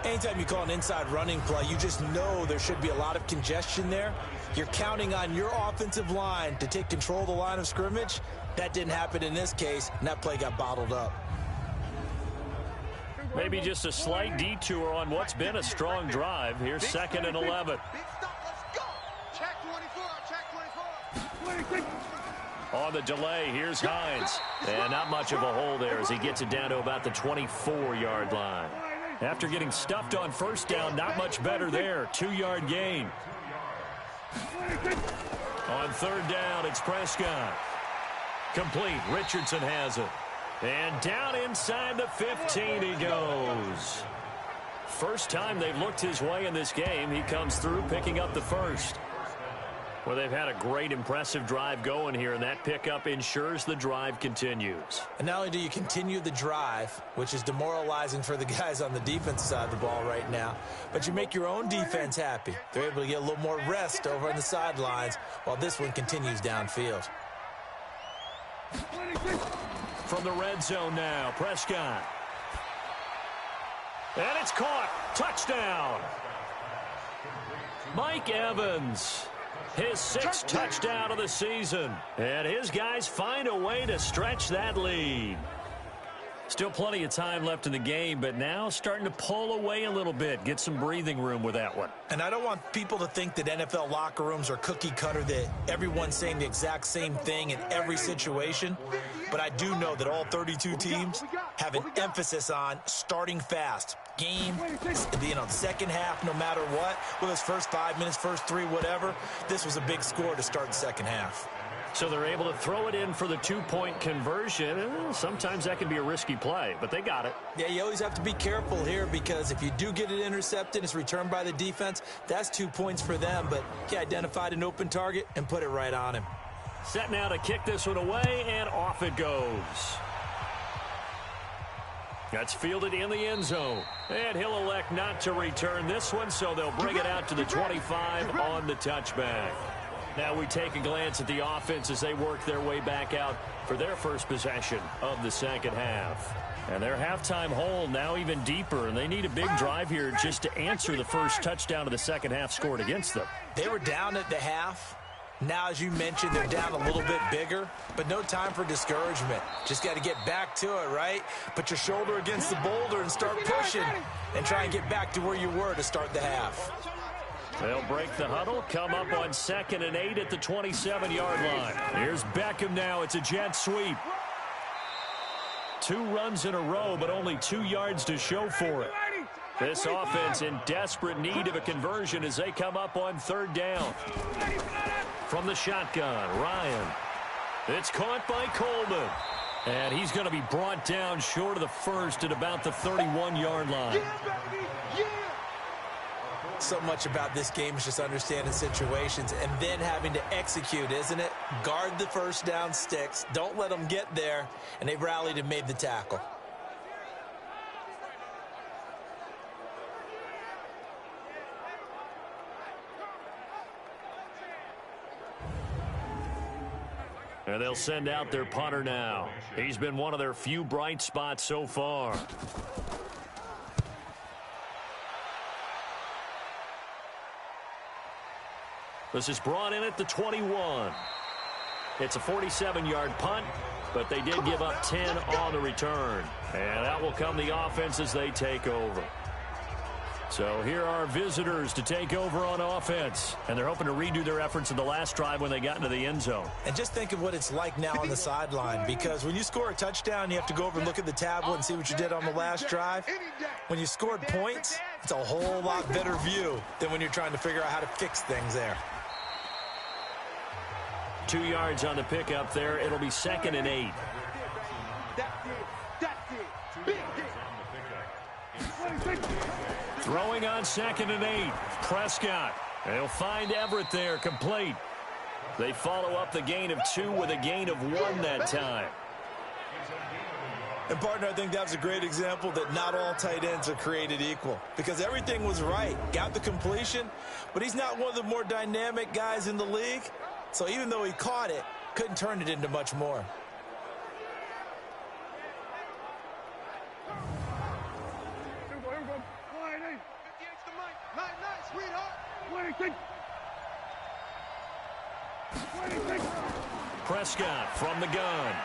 Speaker 3: Anytime you call an inside running play, you just know there should be a lot of congestion there. You're counting on your offensive line to take control of the line of scrimmage. That didn't happen in this case, and that play got bottled up.
Speaker 2: Maybe just a slight detour on what's been a strong drive. Here's 2nd and 11. On the delay, here's Hines. And not much of a hole there as he gets it down to about the 24-yard line. After getting stuffed on first down, not much better there. 2-yard gain. On third down, it's Prescott. Complete. Richardson has it. And down inside the 15 he goes. First time they've looked his way in this game. He comes through picking up the first. Well, they've had a great, impressive drive going here, and that pickup ensures the drive continues.
Speaker 3: And not only do you continue the drive, which is demoralizing for the guys on the defensive side of the ball right now, but you make your own defense happy. They're able to get a little more rest over on the sidelines while this one continues downfield.
Speaker 2: From the red zone now, Prescott. And it's caught. Touchdown. Mike Evans. His 6th touchdown of the season. And his guys find a way to stretch that lead. Still plenty of time left in the game, but now starting to pull away a little bit. Get some breathing room with that one.
Speaker 3: And I don't want people to think that NFL locker rooms are cookie cutter, that everyone's saying the exact same thing in every situation. But I do know that all 32 teams have an emphasis on starting fast. Game, the second half, no matter what, whether it's first 5 minutes, first 3, whatever, this was a big score to start the second half.
Speaker 2: So they're able to throw it in for the 2-point conversion. Sometimes that can be a risky play, but they got it.
Speaker 3: Yeah, you always have to be careful here because if you do get it intercepted, it's returned by the defense, that's 2 points for them. But he identified an open target and put it right on him.
Speaker 2: Set now to kick this one away, and off it goes. That's fielded in the end zone. And he'll elect not to return this one, so they'll bring it out to the 25 on the touchback. Now we take a glance at the offense as they work their way back out for their first possession of the second half. And their halftime hole now even deeper, and they need a big drive here just to answer the first touchdown of the second half scored against them.
Speaker 3: They were down at the half. Now, as you mentioned, they're down a little bit bigger, but no time for discouragement. Just got to get back to it, right? Put your shoulder against the boulder and start pushing and try and get back to where you were to start the half.
Speaker 2: They'll break the huddle, come up on 2nd and 8 at the 27-yard line. Here's Beckham now. It's a jet sweep. 2 runs in a row, but only 2 yards to show for it. This offense in desperate need of a conversion as they come up on 3rd down. From the shotgun, Ryan. It's caught by Coleman. And he's going to be brought down short of the first at about the 31-yard line.
Speaker 3: So much about this game is just understanding situations and then having to execute, isn't it? Guard the first down sticks. Don't let them get there. And they rallied and made the tackle.
Speaker 2: And they'll send out their punter now. He's been one of their few bright spots so far. This is brought in at the 21. It's a 47-yard punt, but they did give up 10 on the return. And that will come the offense as they take over. So here are visitors to take over on offense. And they're hoping to redo their efforts in the last drive when they got into the end zone.
Speaker 3: And just think of what it's like now on the sideline, because when you score a touchdown, you have to go over and look at the tablet and see what you did on the last drive. When you scored points, It's a whole lot better view than when you're trying to figure out how to fix things there.
Speaker 2: 2 yards on the pickup there. It'll be 2nd and 8. Throwing on 2nd and 8. Prescott. They'll find Everett there, complete. They follow up the gain of 2 with a gain of 1 that time.
Speaker 3: And, partner, I think that's a great example that not all tight ends are created equal, because everything was right. Got the completion, but he's not one of the more dynamic guys in the league. So even though he caught it, couldn't turn it into much more.
Speaker 2: Prescott from the gun.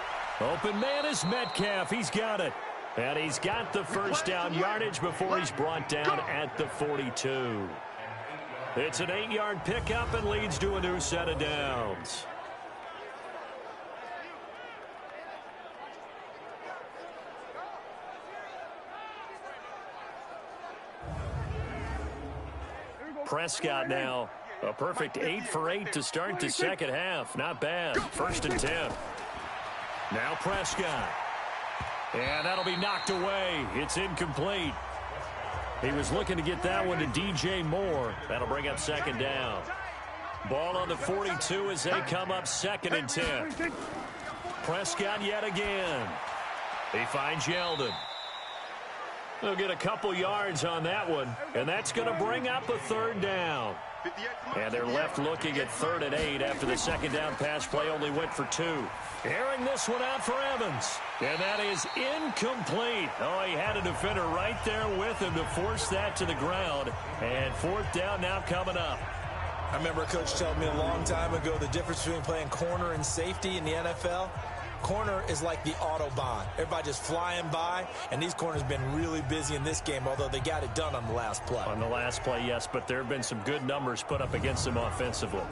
Speaker 2: Open man is Metcalf. He's got it. And he's got the first down yardage before he's brought down at the 42. It's an 8-yard pickup and leads to a new set of downs. Prescott now. A perfect 8 for 8 to start the second half. Not bad. 1st and 10. Now Prescott. And that'll be knocked away. It's incomplete. He was looking to get that one to DJ Moore. That'll bring up 2nd down. Ball on the 42 as they come up 2nd and 10. Prescott yet again. He finds Yeldon. They'll get a couple yards on that one, and that's going to bring up a 3rd down. And they're left looking at 3rd and 8 after the 2nd down pass play only went for 2. Airing this one out for Evans. And that is incomplete. Oh, he had a defender right there with him to force that to the ground. And 4th down now coming up.
Speaker 3: I remember a coach telling me a long time ago the difference between playing corner and safety in the NFL. Corner is like the Autobahn. Everybody just flying by, and these corners have been really busy in this game, although they got it done on the last play.
Speaker 2: On the last play, yes, but there have been some good numbers put up against them offensively.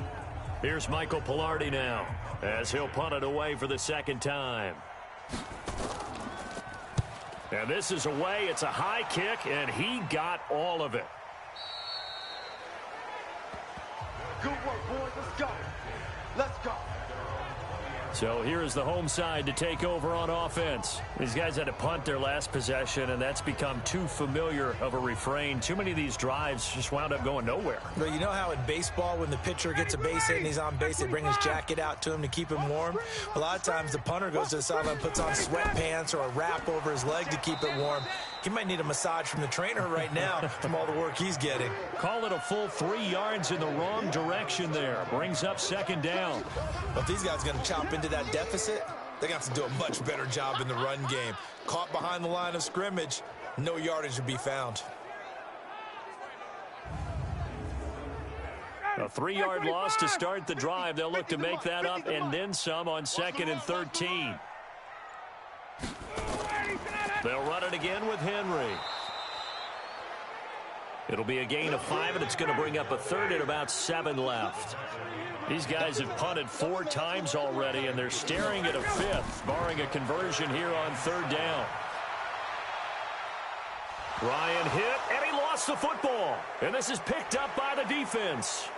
Speaker 2: Here's Michael Pilardi now, as he'll punt it away for the 2nd time. And this is away. It's a high kick, and he got all of it.
Speaker 4: Good work, boys. Let's go. Let's go.
Speaker 2: So here is the home side to take over on offense. These guys had to punt their last possession, and that's become too familiar of a refrain. Too many of these drives just wound up going nowhere.
Speaker 3: But you know how in baseball, when the pitcher gets a base hit and he's on base, they bring his jacket out to him to keep him warm? A lot of times the punter goes to the sideline and puts on sweatpants or a wrap over his leg to keep it warm. He might need a massage from the trainer right now from all the work he's getting.
Speaker 2: Call it a full 3 yards in the wrong direction there. Brings up 2nd down.
Speaker 3: But if these guys are going to chop into that deficit, they're going to have to do a much better job in the run game. Caught behind the line of scrimmage, no yardage to be found.
Speaker 2: A 3-yard loss to start the drive. They'll look to make that up and then some on 2nd and 13. They'll run it again with Henry. It'll be a gain of 5, and it's going to bring up a 3rd and about 7 left. These guys have punted 4 times already, and they're staring at a 5th, barring a conversion here on 3rd down. Ryan hit, and he lost the football. And this is picked up by the defense.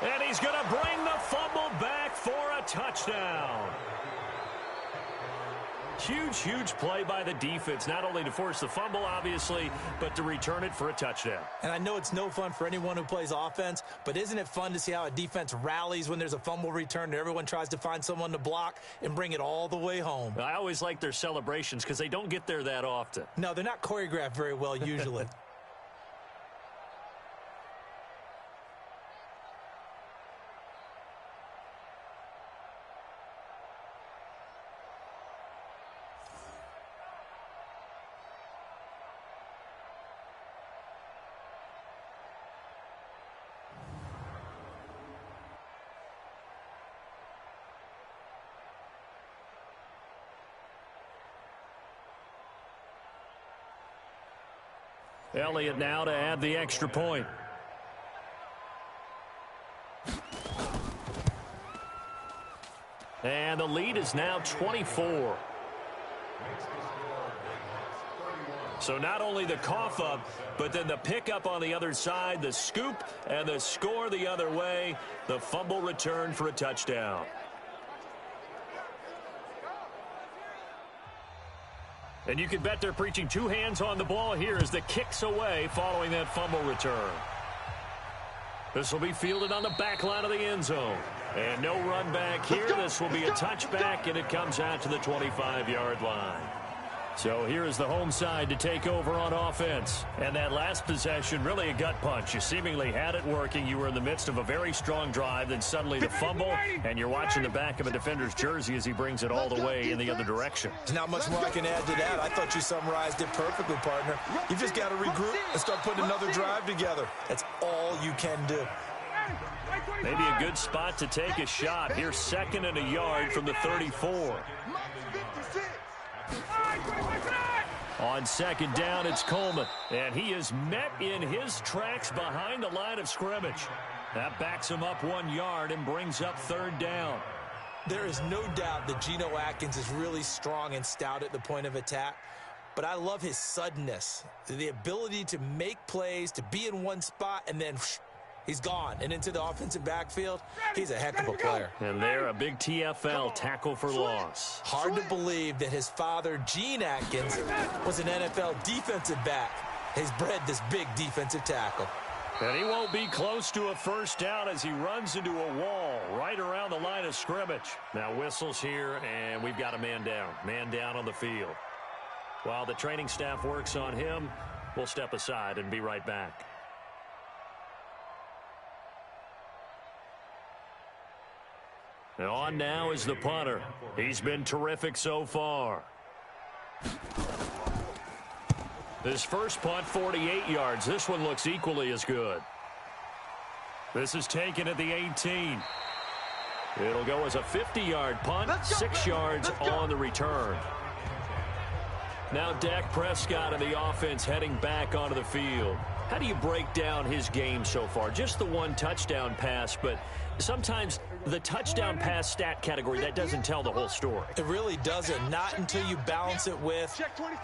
Speaker 2: And he's going to bring the fumble back for a touchdown. Huge, huge play by the defense, not only to force the fumble, obviously, but to return it for a touchdown.
Speaker 3: And I know it's no fun for anyone who plays offense, but isn't it fun to see how a defense rallies when there's a fumble return and everyone tries to find someone to block and bring it all the way home?
Speaker 2: I always like their celebrations because they don't get there that often.
Speaker 3: No, they're not choreographed very well usually.
Speaker 2: Elliott now to add the extra point. And the lead is now 24. So not only the cough up, but then the pickup on the other side, the scoop, and the score the other way. The fumble return for a touchdown. And you can bet they're preaching two hands on the ball here as the kick's away following that fumble return. This will be fielded on the back line of the end zone. And no run back here. This will be a touchback, and it comes out to the 25-yard line. So here is the home side to take over on offense. And that last possession, really a gut punch. You seemingly had it working. You were in the midst of a very strong drive, then suddenly the fumble, and you're watching the back of a defender's jersey as he brings it all the way in the other direction.
Speaker 3: There's not much more I can add to that. I thought you summarized it perfectly, partner. You just got to regroup and start putting another drive together. That's all you can do.
Speaker 2: Maybe a good spot to take a shot. Here's 2nd and a yard from the 34. On 2nd down, it's Coleman. And he is met in his tracks behind the line of scrimmage. That backs him up 1 yard and brings up 3rd down.
Speaker 3: There is no doubt that Geno Atkins is really strong and stout at the point of attack. But I love his suddenness, the ability to make plays, to be in one spot, and then he's gone and into the offensive backfield. He's a heck of a player.
Speaker 2: And there, a big TFL tackle for loss.
Speaker 3: Hard to believe that his father, Gene Atkins, was an NFL defensive back. He's bred this big defensive tackle.
Speaker 2: And he won't be close to a first down as he runs into a wall right around the line of scrimmage. Now whistles here, and we've got a man down. Man down on the field. While the training staff works on him, we'll step aside and be right back. And on now is the punter. He's been terrific so far. His first punt, 48 yards. This one looks equally as good. This is taken at the 18. It'll go as a 50-yard punt, 6 yards on the return. Now Dak Prescott and the offense heading back onto the field. How do you break down his game so far? Just the one touchdown pass, but sometimes the touchdown pass stat category, that doesn't tell the whole story.
Speaker 3: It really doesn't, not until you balance it with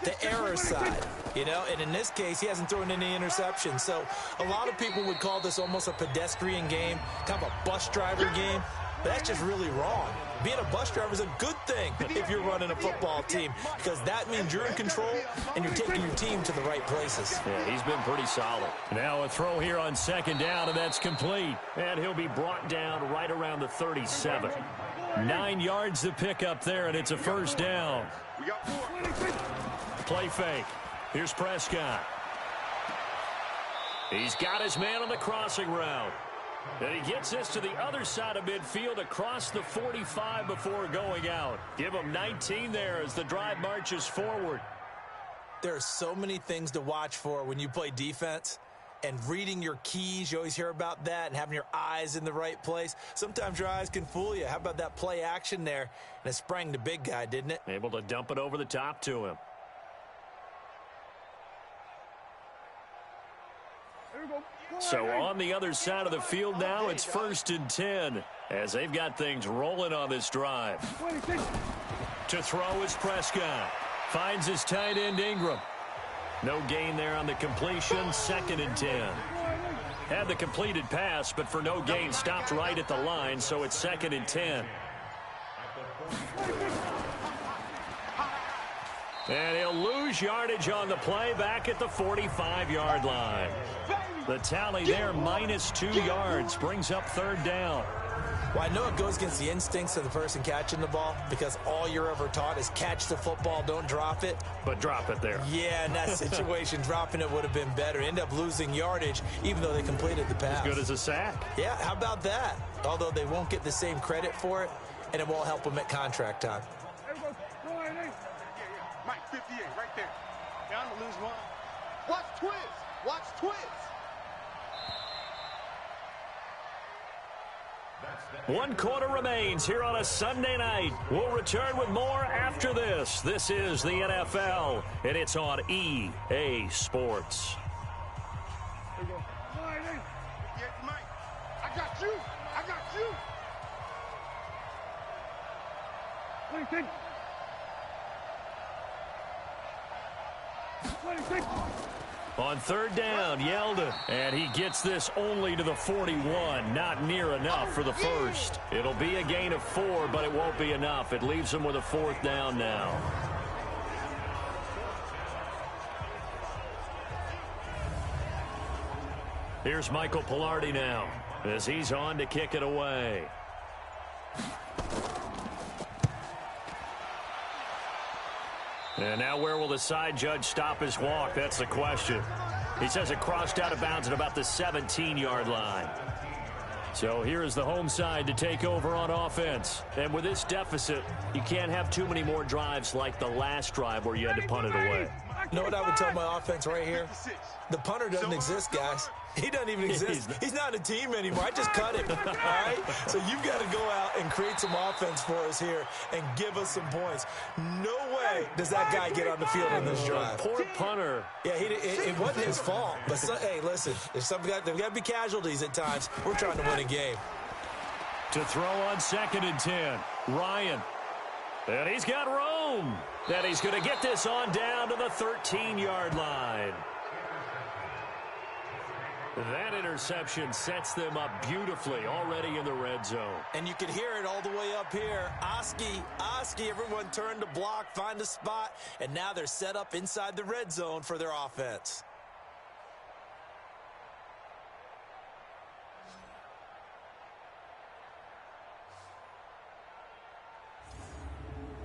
Speaker 3: the error side, you know, and in this case, he hasn't thrown any interceptions. So a lot of people would call this almost a pedestrian game, kind of a bus driver game. But that's just really wrong. Being a bus driver is a good thing if you're running a football team, because that means you're in control and you're taking your team to the right places.
Speaker 2: Yeah, he's been pretty solid. Now a throw here on 2nd down, and that's complete. And he'll be brought down right around the 37. 9 yards to pick up there, and it's a first down. Play fake. Here's Prescott. He's got his man on the crossing route. And he gets this to the other side of midfield across the 45 before going out. Give him 19 there as the drive marches forward.
Speaker 3: There are so many things to watch for when you play defense. And reading your keys, you always hear about that, and having your eyes in the right place. Sometimes your eyes can fool you. How about that play action there? And it sprang the big guy, didn't it?
Speaker 2: Able to dump it over the top to him. So on the other side of the field now, it's 1st and 10 as they've got things rolling on this drive. To throw is Prescott. Finds his tight end Ingram. No gain there on the completion, 2nd and 10. Had the completed pass, but for no gain, stopped right at the line, so it's 2nd and 10. And he'll lose yardage on the play back at the 45-yard line. The tally there, -2 yards, brings up 3rd down.
Speaker 3: Well, I know it goes against the instincts of the person catching the ball, because all you're ever taught is catch the football, don't drop it.
Speaker 2: But drop it there.
Speaker 3: Yeah, in that situation, dropping it would have been better. End up losing yardage, even though they completed the pass.
Speaker 2: As good as a sack.
Speaker 3: Yeah, how about that? Although they won't get the same credit for it, and it won't help them at contract time.
Speaker 4: Mike, 58, right there. Yeah, I'm gonna lose one. Watch twist. Watch twist.
Speaker 2: 1 quarter remains here on a Sunday night. We'll return with more after this. This is the NFL, and it's on EA Sports.
Speaker 4: There you go. 58, Mike. I got you. I got you. What do you think?
Speaker 2: On third down, Yeldon, and he gets this only to the 41. Not near enough for the first. It'll be a gain of 4, but it won't be enough. It leaves him with a 4th down now. Here's Michael Pilardi now, as he's on to kick it away. And now where will the side judge stop his walk? That's the question. He says it crossed out of bounds at about the 17-yard line. So here is the home side to take over on offense. And with this deficit, you can't have too many more drives like the last drive where you had to punt it away.
Speaker 3: You know what I would tell my offense right here? The punter doesn't exist, guys. He doesn't even exist. He's not a team anymore. I just cut him, all right? So you've got to go out and create some offense for us here and give us some points. No way does that guy get on the field on this drive.
Speaker 2: Poor punter.
Speaker 3: Yeah, it wasn't his fault. But, hey, listen, there's got to be casualties at times. We're trying to win a game.
Speaker 2: To throw on 2nd and 10, Ryan. And he's got room. Then he's going to get this on down to the 13-yard line. That interception sets them up beautifully already in the red zone.
Speaker 3: And you can hear it all the way up here. Oski, everyone turned to block, find a spot, and now they're set up inside the red zone for their offense.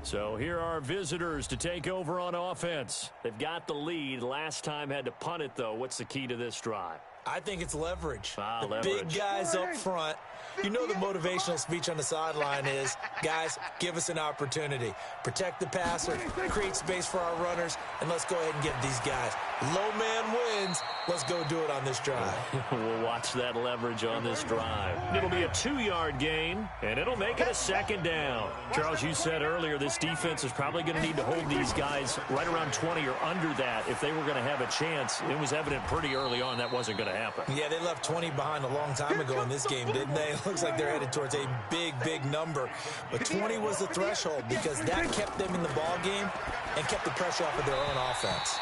Speaker 2: So here are visitors to take over on offense. They've got the lead. Last time had to punt it, though. What's the key to this drive?
Speaker 3: I think it's leverage.
Speaker 2: Leverage.
Speaker 3: Big guys up front. You know the motivational speech on the sideline is, guys, give us an opportunity. Protect the passer, create space for our runners, and let's go ahead and get these guys. Low man wins. Let's go do it on this drive.
Speaker 2: We'll watch that leverage on this drive. It'll be a 2-yard gain, and it'll make it a 2nd down. Charles, you said earlier this defense is probably going to need to hold these guys right around 20 or under that if they were going to have a chance. It was evident pretty early on that wasn't going to happen.
Speaker 3: Yeah, they left 20 behind a long time ago in this game, didn't they? It looks like they're headed towards a big number. But 20 was the threshold because that kept them in the ball game and kept the pressure off of their own offense.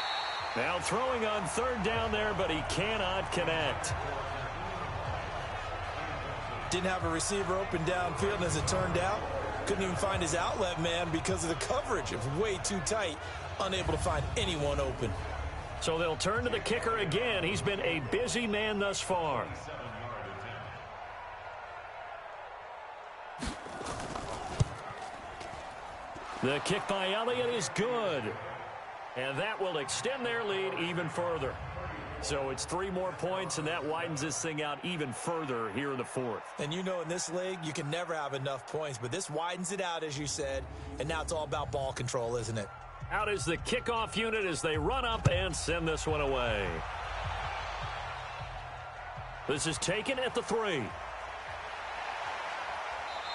Speaker 2: Now throwing on 3rd down there, but he cannot connect.
Speaker 3: Didn't have a receiver open downfield, and as it turned out, couldn't even find his outlet man because of the coverage. It was way too tight, unable to find anyone open.
Speaker 2: So they'll turn to the kicker again. He's been a busy man thus far. The kick by Elliott is good. And that will extend their lead even further. So it's 3 more points, and that widens this thing out even further here in the 4th.
Speaker 3: And you know in this league, you can never have enough points, but this widens it out, as you said, and now it's all about ball control, isn't it?
Speaker 2: Out is the kickoff unit as they run up and send this one away. This is taken at the 3.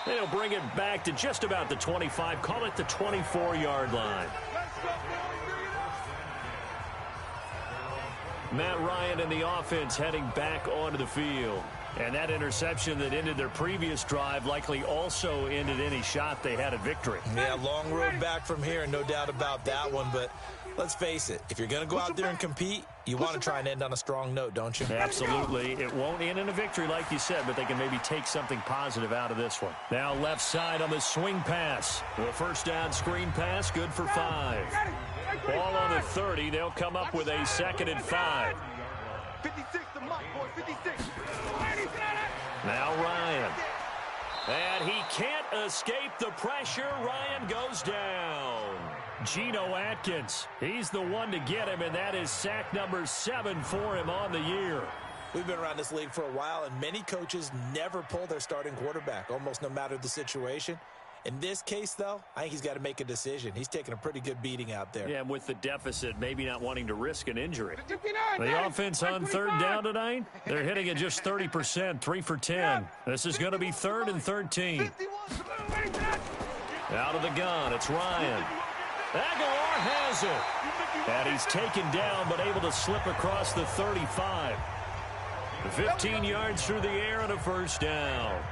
Speaker 2: They'll bring it back to just about the 25, call it the 24-yard line. Matt Ryan and the offense heading back onto the field. And that interception that ended their previous drive likely also ended any shot they had at victory.
Speaker 3: Yeah, long road back from here, no doubt about that one. But let's face it, if you're going to go out there and compete, you want to try and end on a strong note, don't you?
Speaker 2: Absolutely. It won't end in a victory like you said, but they can maybe take something positive out of this one. Now left side on the swing pass. The 1st down screen pass, good for 5. Ball on the 30. They'll come up with a 2nd and 5.
Speaker 4: 56 to Mike, boy, 56.
Speaker 2: Now Ryan. And he can't escape the pressure. Ryan goes down. Geno Atkins. He's the one to get him, and that is sack number 7 for him on the year.
Speaker 3: We've been around this league for a while, and many coaches never pull their starting quarterback, almost no matter the situation. In this case, though, I think he's got to make a decision. He's taking a pretty good beating out there.
Speaker 2: Yeah, and with the deficit, maybe not wanting to risk an injury. The offense on 3rd down tonight, they're hitting at just 30%, 3 for 10. This is going to be 3rd and 13. Out of the gun, it's Ryan. Aguilar has it. And he's taken down, but able to slip across the 35. 15 yards through the air and a 1st down.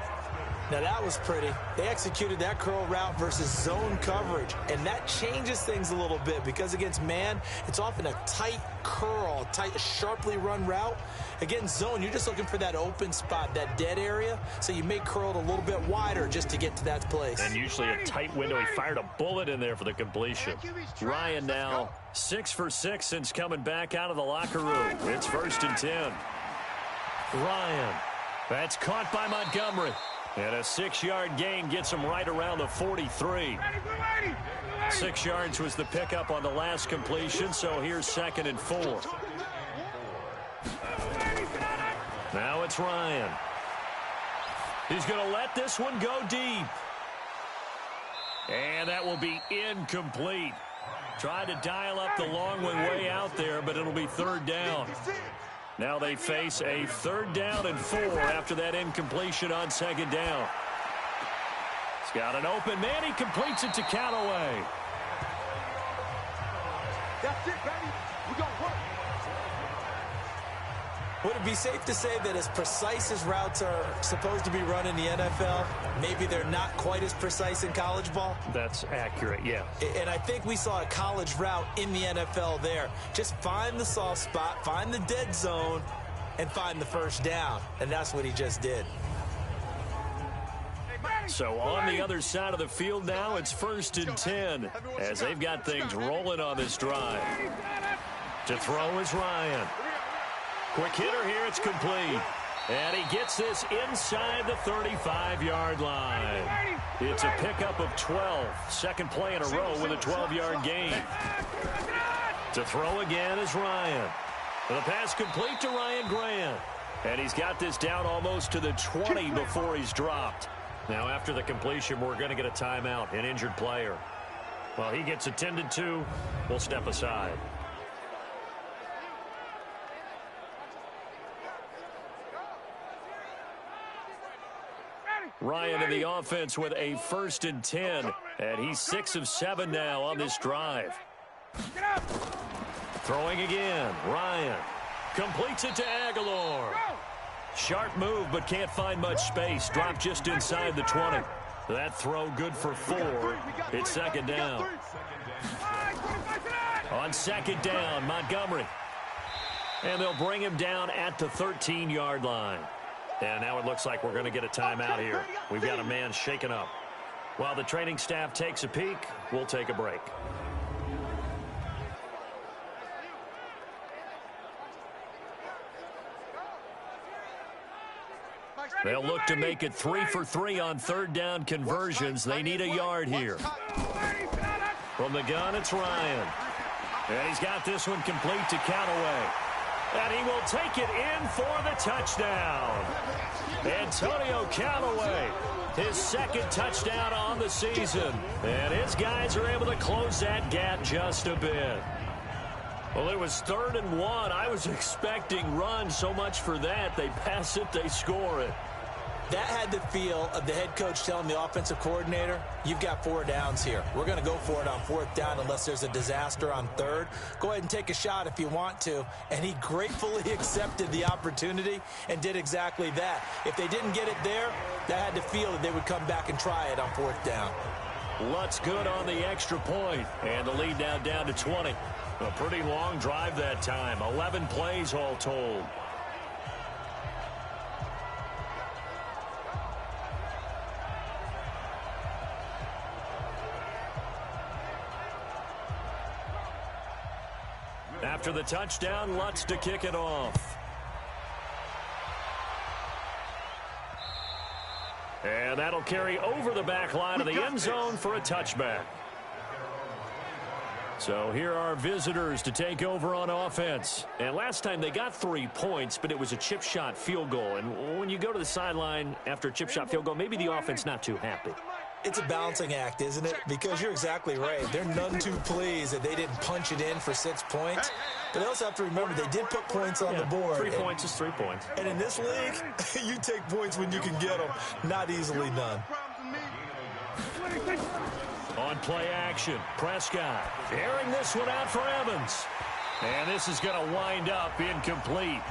Speaker 3: Now, that was pretty. They executed that curl route versus zone coverage, and that changes things a little bit because against man, it's often a tight curl, tight, sharply run route. Against zone, you're just looking for that open spot, that dead area, so you may curl it a little bit wider just to get to that place.
Speaker 2: And usually a tight window. He fired a bullet in there for the completion. Ryan now 6 for 6 since coming back out of the locker room. It's 1st and 10. Ryan. That's caught by Montgomery. And a 6-yard gain gets him right around the 43. 6 yards was the pickup on the last completion, so here's 2nd and 4. Now it's Ryan. He's going to let this one go deep. And that will be incomplete. Tried to dial up the long one way out there, but it'll be 3rd down. Now they face a 3rd down and 4 after that incompletion on 2nd down. He's got an open man. He completes it to Callaway.
Speaker 4: That's it, baby. We gonna work.
Speaker 3: Would it be safe to say that as precise as routes are supposed to be run in the NFL, maybe they're not quite as precise in college ball?
Speaker 2: That's accurate, yeah.
Speaker 3: And I think we saw a college route in the NFL there. Just find the soft spot, find the dead zone, and find the 1st down. And that's what he just did.
Speaker 2: So on the other side of the field now, it's 1st and 10 as they've got things rolling on this drive. To throw is Ryan. Quick hitter here, it's complete. And he gets this inside the 35-yard line. It's a pickup of 12. 2nd play in a row with a 12-yard gain. To throw again is Ryan. The pass complete to Ryan Grant. And he's got this down almost to the 20 before he's dropped. Now after the completion, we're going to get a timeout, an injured player. Well, he gets attended to. We'll step aside. Ryan in the offense with a 1st and 10. And he's 6 of 7 now on this drive. Throwing again. Ryan completes it to Aguilar. Sharp move, but can't find much space. Dropped just inside the 20. That throw good for 4. It's 2nd down. On 2nd down, Montgomery. And they'll bring him down at the 13-yard line. And now it looks like we're going to get a timeout here. We've got a man shaken up. While the training staff takes a peek, we'll take a break. They'll look to make it 3 for 3 on 3rd down conversions. They need a yard here. From the gun, it's Ryan. And he's got this one complete to Callaway. And he will take it in for the touchdown. Antonio Callaway, his 2nd touchdown on the season. And his guys are able to close that gap just a bit. Well, it was 3rd and 1. I was expecting run, so much for that. They pass it, they score it.
Speaker 3: That had the feel of the head coach telling the offensive coordinator, you've got 4 downs here. We're going to go for it on 4th down unless there's a disaster on 3rd. Go ahead and take a shot if you want to. And he gratefully accepted the opportunity and did exactly that. If they didn't get it there, that had the feel that they would come back and try it on 4th down.
Speaker 2: Lutz good on the extra point. And the lead now down to 20. A pretty long drive that time. 11 plays all told. After the touchdown, Lutz to kick it off. And that'll carry over the back line of the end zone for a touchback. So here are visitors to take over on offense. And last time they got 3 points, but it was a chip shot field goal. And when you go to the sideline after a chip shot field goal, maybe the offense not too happy.
Speaker 3: It's a balancing act, isn't it? Because you're exactly right. They're none too pleased that they didn't punch it in for 6 points. But they also have to remember they did put points on the board.
Speaker 2: 3 points is 3 points.
Speaker 3: And in this league, you take points when you can get them. Not easily done.
Speaker 2: On play action, Prescott airing this one out for Evans. And this is going to wind up incomplete.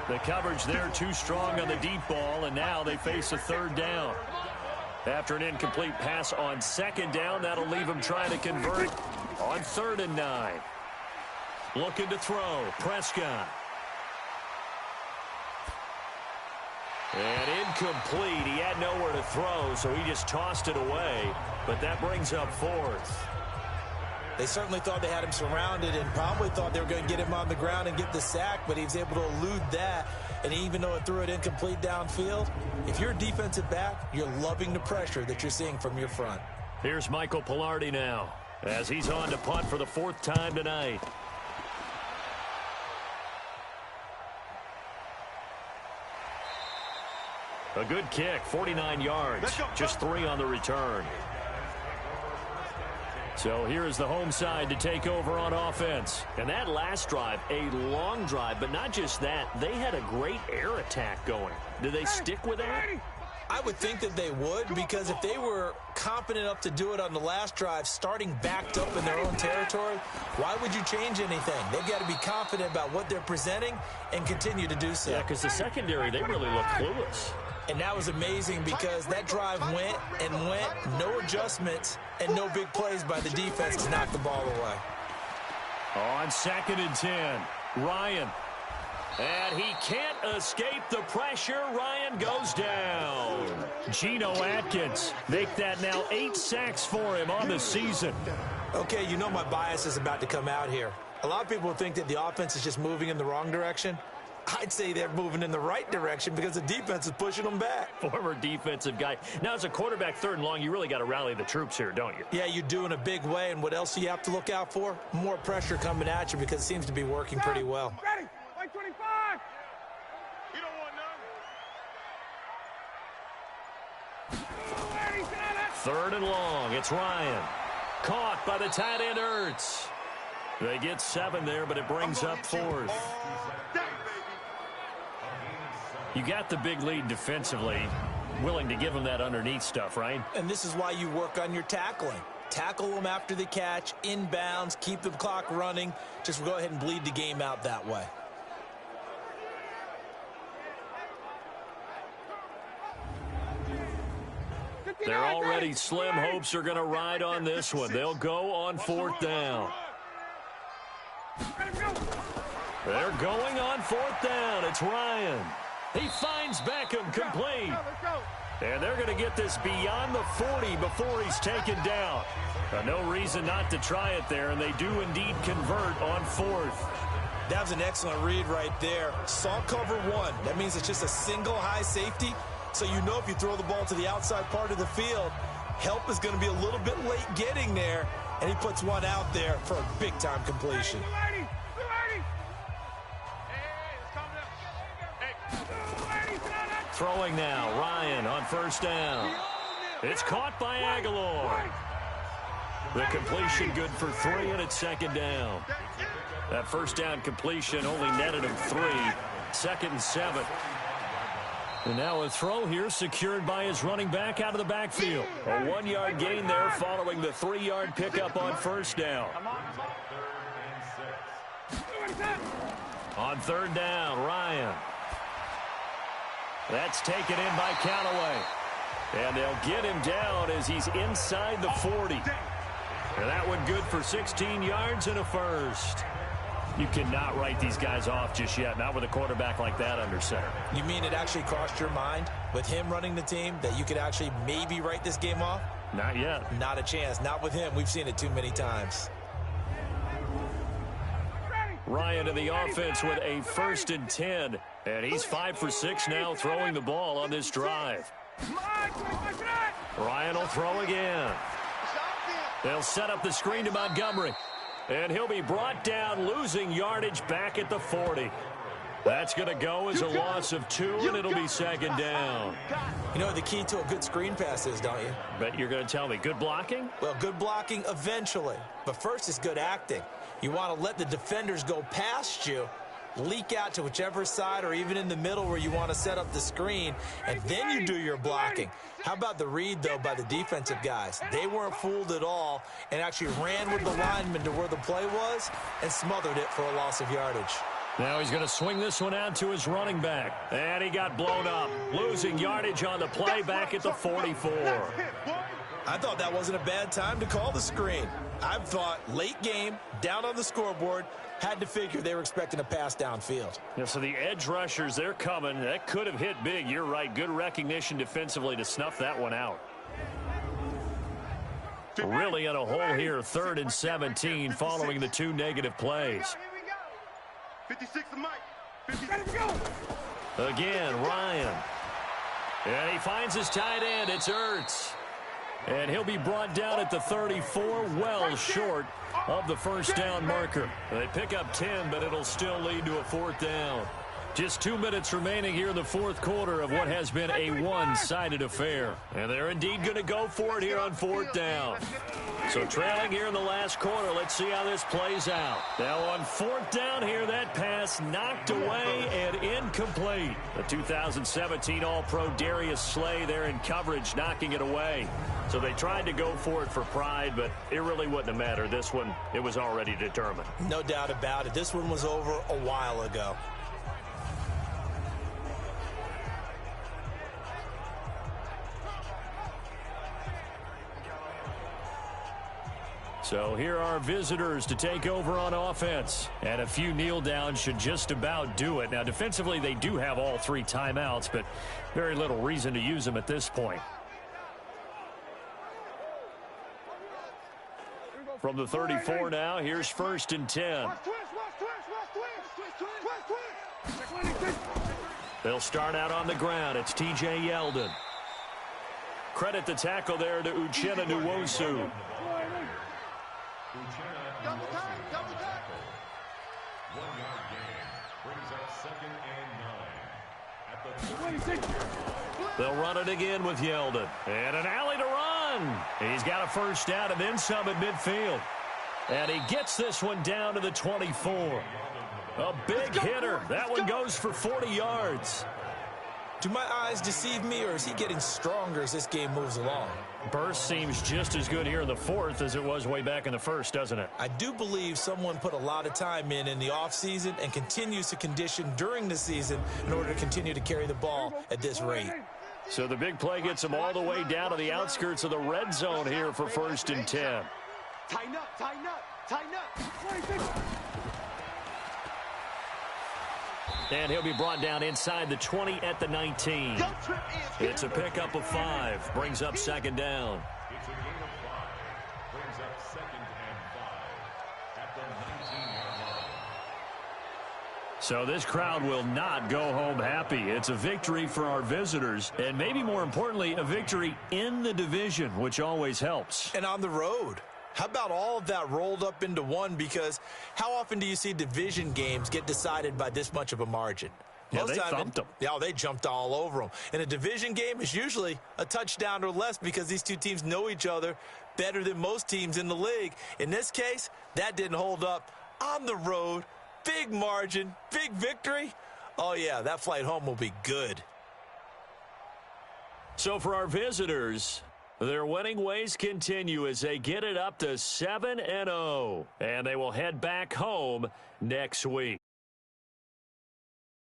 Speaker 2: The coverage there too strong on the deep ball, and now they face a third down. After an incomplete pass on second down, that'll leave them trying to convert on 3rd and 9. Looking to throw, Prescott. And incomplete. He had nowhere to throw, so he just tossed it away. But that brings up 4th.
Speaker 3: They certainly thought they had him surrounded and probably thought they were going to get him on the ground and get the sack, but he was able to elude that. And even though it threw it incomplete downfield, if you're a defensive back, you're loving the pressure that you're seeing from your front.
Speaker 2: Here's Michael Pilardi now as he's on to punt for the 4th time tonight. A good kick, 49 yards, just 3 on the return. So here is the home side to take over on offense. And that last drive, a long drive, but not just that. They had a great air attack going. Do they stick with that?
Speaker 3: I would think that they would, because if they were confident enough to do it on the last drive, starting backed up in their own territory, why would you change anything? They've got to be confident about what they're presenting and continue to do so.
Speaker 2: Yeah, because the secondary, they really look clueless.
Speaker 3: And that was amazing because that drive went and went, no adjustments, and no big plays by the defense to knock the ball away.
Speaker 2: On 2nd and 10, Ryan. And he can't escape the pressure. Ryan goes down. Geno Atkins make that now 8 sacks for him on the season.
Speaker 3: Okay, you know my bias is about to come out here. A lot of people think that the offense is just moving in the wrong direction. I'd say they're moving in the right direction because the defense is pushing them back.
Speaker 2: Former defensive guy. Now, as a quarterback 3rd and long, you really got to rally the troops here, don't you?
Speaker 3: Yeah, you do in a big way. And what else do you have to look out for? More pressure coming at you because it seems to be working pretty well.
Speaker 4: Ready? 25. You don't want none.
Speaker 2: 3rd and long. It's Ryan. Caught by the tight end, Ertz. They get 7 there, but it brings up 4th. You got the big lead defensively, willing to give them that underneath stuff, right?
Speaker 3: And this is why you work on your tackling. Tackle them after the catch, inbounds, keep the clock running. Just go ahead and bleed the game out that way.
Speaker 2: They're already slim hopes are going to ride on this one. They'll go on 4th down. They're going on 4th down. It's Ryan. He finds Beckham complete. And they're going to get this beyond the 40 before he's taken down. No reason not to try it there, and they do indeed convert on 4th.
Speaker 3: That was an excellent read right there. Saw cover 1. That means it's just a single high safety. So you know if you throw the ball to the outside part of the field, help is going to be a little bit late getting there. And he puts one out there for a big-time completion.
Speaker 2: Throwing now, Ryan on 1st down. It's caught by Aguilar. The completion good for 3, and it's 2nd down. That 1st down completion only netted him 3. 2nd and 7. And now a throw here secured by his running back out of the backfield. A 1-yard gain there following the 3-yard pickup on 1st down. On 3rd down, Ryan. That's taken in by Callaway. And they'll get him down as he's inside the 40. And that one good for 16 yards and a first. You cannot write these guys off just yet, not with a quarterback like that under center.
Speaker 3: You mean it actually crossed your mind with him running the team that you could actually maybe write this game off?
Speaker 2: Not yet.
Speaker 3: Not a chance. Not with him. We've seen it too many times.
Speaker 2: Ryan in the offense with a 1st and 10. And he's 5 for 6 now throwing the ball on this drive. Ryan will throw again. They'll set up the screen to Montgomery. And he'll be brought down, losing yardage back at the 40. That's going to go as a loss of 2, and it'll be 2nd down.
Speaker 3: You know what the key to a good screen pass is, don't you?
Speaker 2: Bet you're going to tell me. Good blocking?
Speaker 3: Well, good blocking eventually. But first is good acting. You want to let the defenders go past you, leak out to whichever side or even in the middle where you want to set up the screen, and then you do your blocking. How about the read, though, by the defensive guys? They weren't fooled at all and actually ran with the lineman to where the play was and smothered it for a loss of yardage.
Speaker 2: Now he's going to swing this one out to his running back. And he got blown up, losing yardage on the play back at the 44.
Speaker 3: I thought that wasn't a bad time to call the screen. I thought late game, down on the scoreboard, had to figure they were expecting a pass downfield.
Speaker 2: Yeah, so the edge rushers, they're coming. That could have hit big. You're right. Good recognition defensively to snuff that one out. Really in a hole here, 3rd and 17 following the 2 negative plays.
Speaker 4: 56 to Mike.
Speaker 2: Again, Ryan. And he finds his tight end. It's Ertz. And he'll be brought down at the 34, well short of the first down marker. They pick up 10, but it'll still lead to a 4th down. Just 2 minutes remaining here in the 4th quarter of what has been a one-sided affair. And they're indeed going to go for it here on 4th down. So trailing here in the last quarter, let's see how this plays out. Now on 4th down here, that pass knocked away and incomplete. The 2017 All-Pro Darius Slay there in coverage, knocking it away. So they tried to go for it for pride, but it really wouldn't have mattered. This one, it was already determined.
Speaker 3: No doubt about it. This one was over a while ago.
Speaker 2: So here are visitors to take over on offense. And a few kneel downs should just about do it. Now, defensively, they do have all 3 timeouts, but very little reason to use them at this point. From the 34 now, here's 1st and 10. They'll start out on the ground. It's T.J. Yeldon. Credit the tackle there to Uchenna Nwosu.
Speaker 4: Double time, double time.
Speaker 5: 1-yard gain brings up 2nd and 9 at the
Speaker 2: They'll run it again with Yeldon. And an alley to run. He's got a first down and then some at midfield. And he gets this one down to the 24. A big hitter. That one goes for 40 yards.
Speaker 3: Do my eyes deceive me, or is he getting stronger as this game moves along?
Speaker 2: Burst seems just as good here in the 4th as it was way back in the 1st, doesn't it?
Speaker 3: I do believe someone put a lot of time in the offseason and continues to condition during the season in order to continue to carry the ball at this rate.
Speaker 2: So the big play gets them all the way down to the outskirts of the red zone here for 1st and 10.
Speaker 4: Tighten up, tighten up, tighten up.
Speaker 2: And he'll be brought down inside the 20 at the 19. It's a pickup of 5. Brings up 2nd down.
Speaker 5: It's a gain of 5. Brings up 2nd and 5 at the 19-yard line.
Speaker 2: So this crowd will not go home happy. It's a victory for our visitors, and maybe more importantly, a victory in the division, which always helps.
Speaker 3: And on the road. How about all of that rolled up into one? Because how often do you see division games get decided by this much of a margin?
Speaker 2: Yeah, they thumped them.
Speaker 3: Yeah, they jumped all over them. And a division game is usually a touchdown or less because these two teams know each other better than most teams in the league. In this case, that didn't hold up. On the road, big margin, big victory. Oh, yeah, that flight home will be good.
Speaker 2: So for our visitors, their winning ways continue as they get it up to 7-0. And they will head back home next week.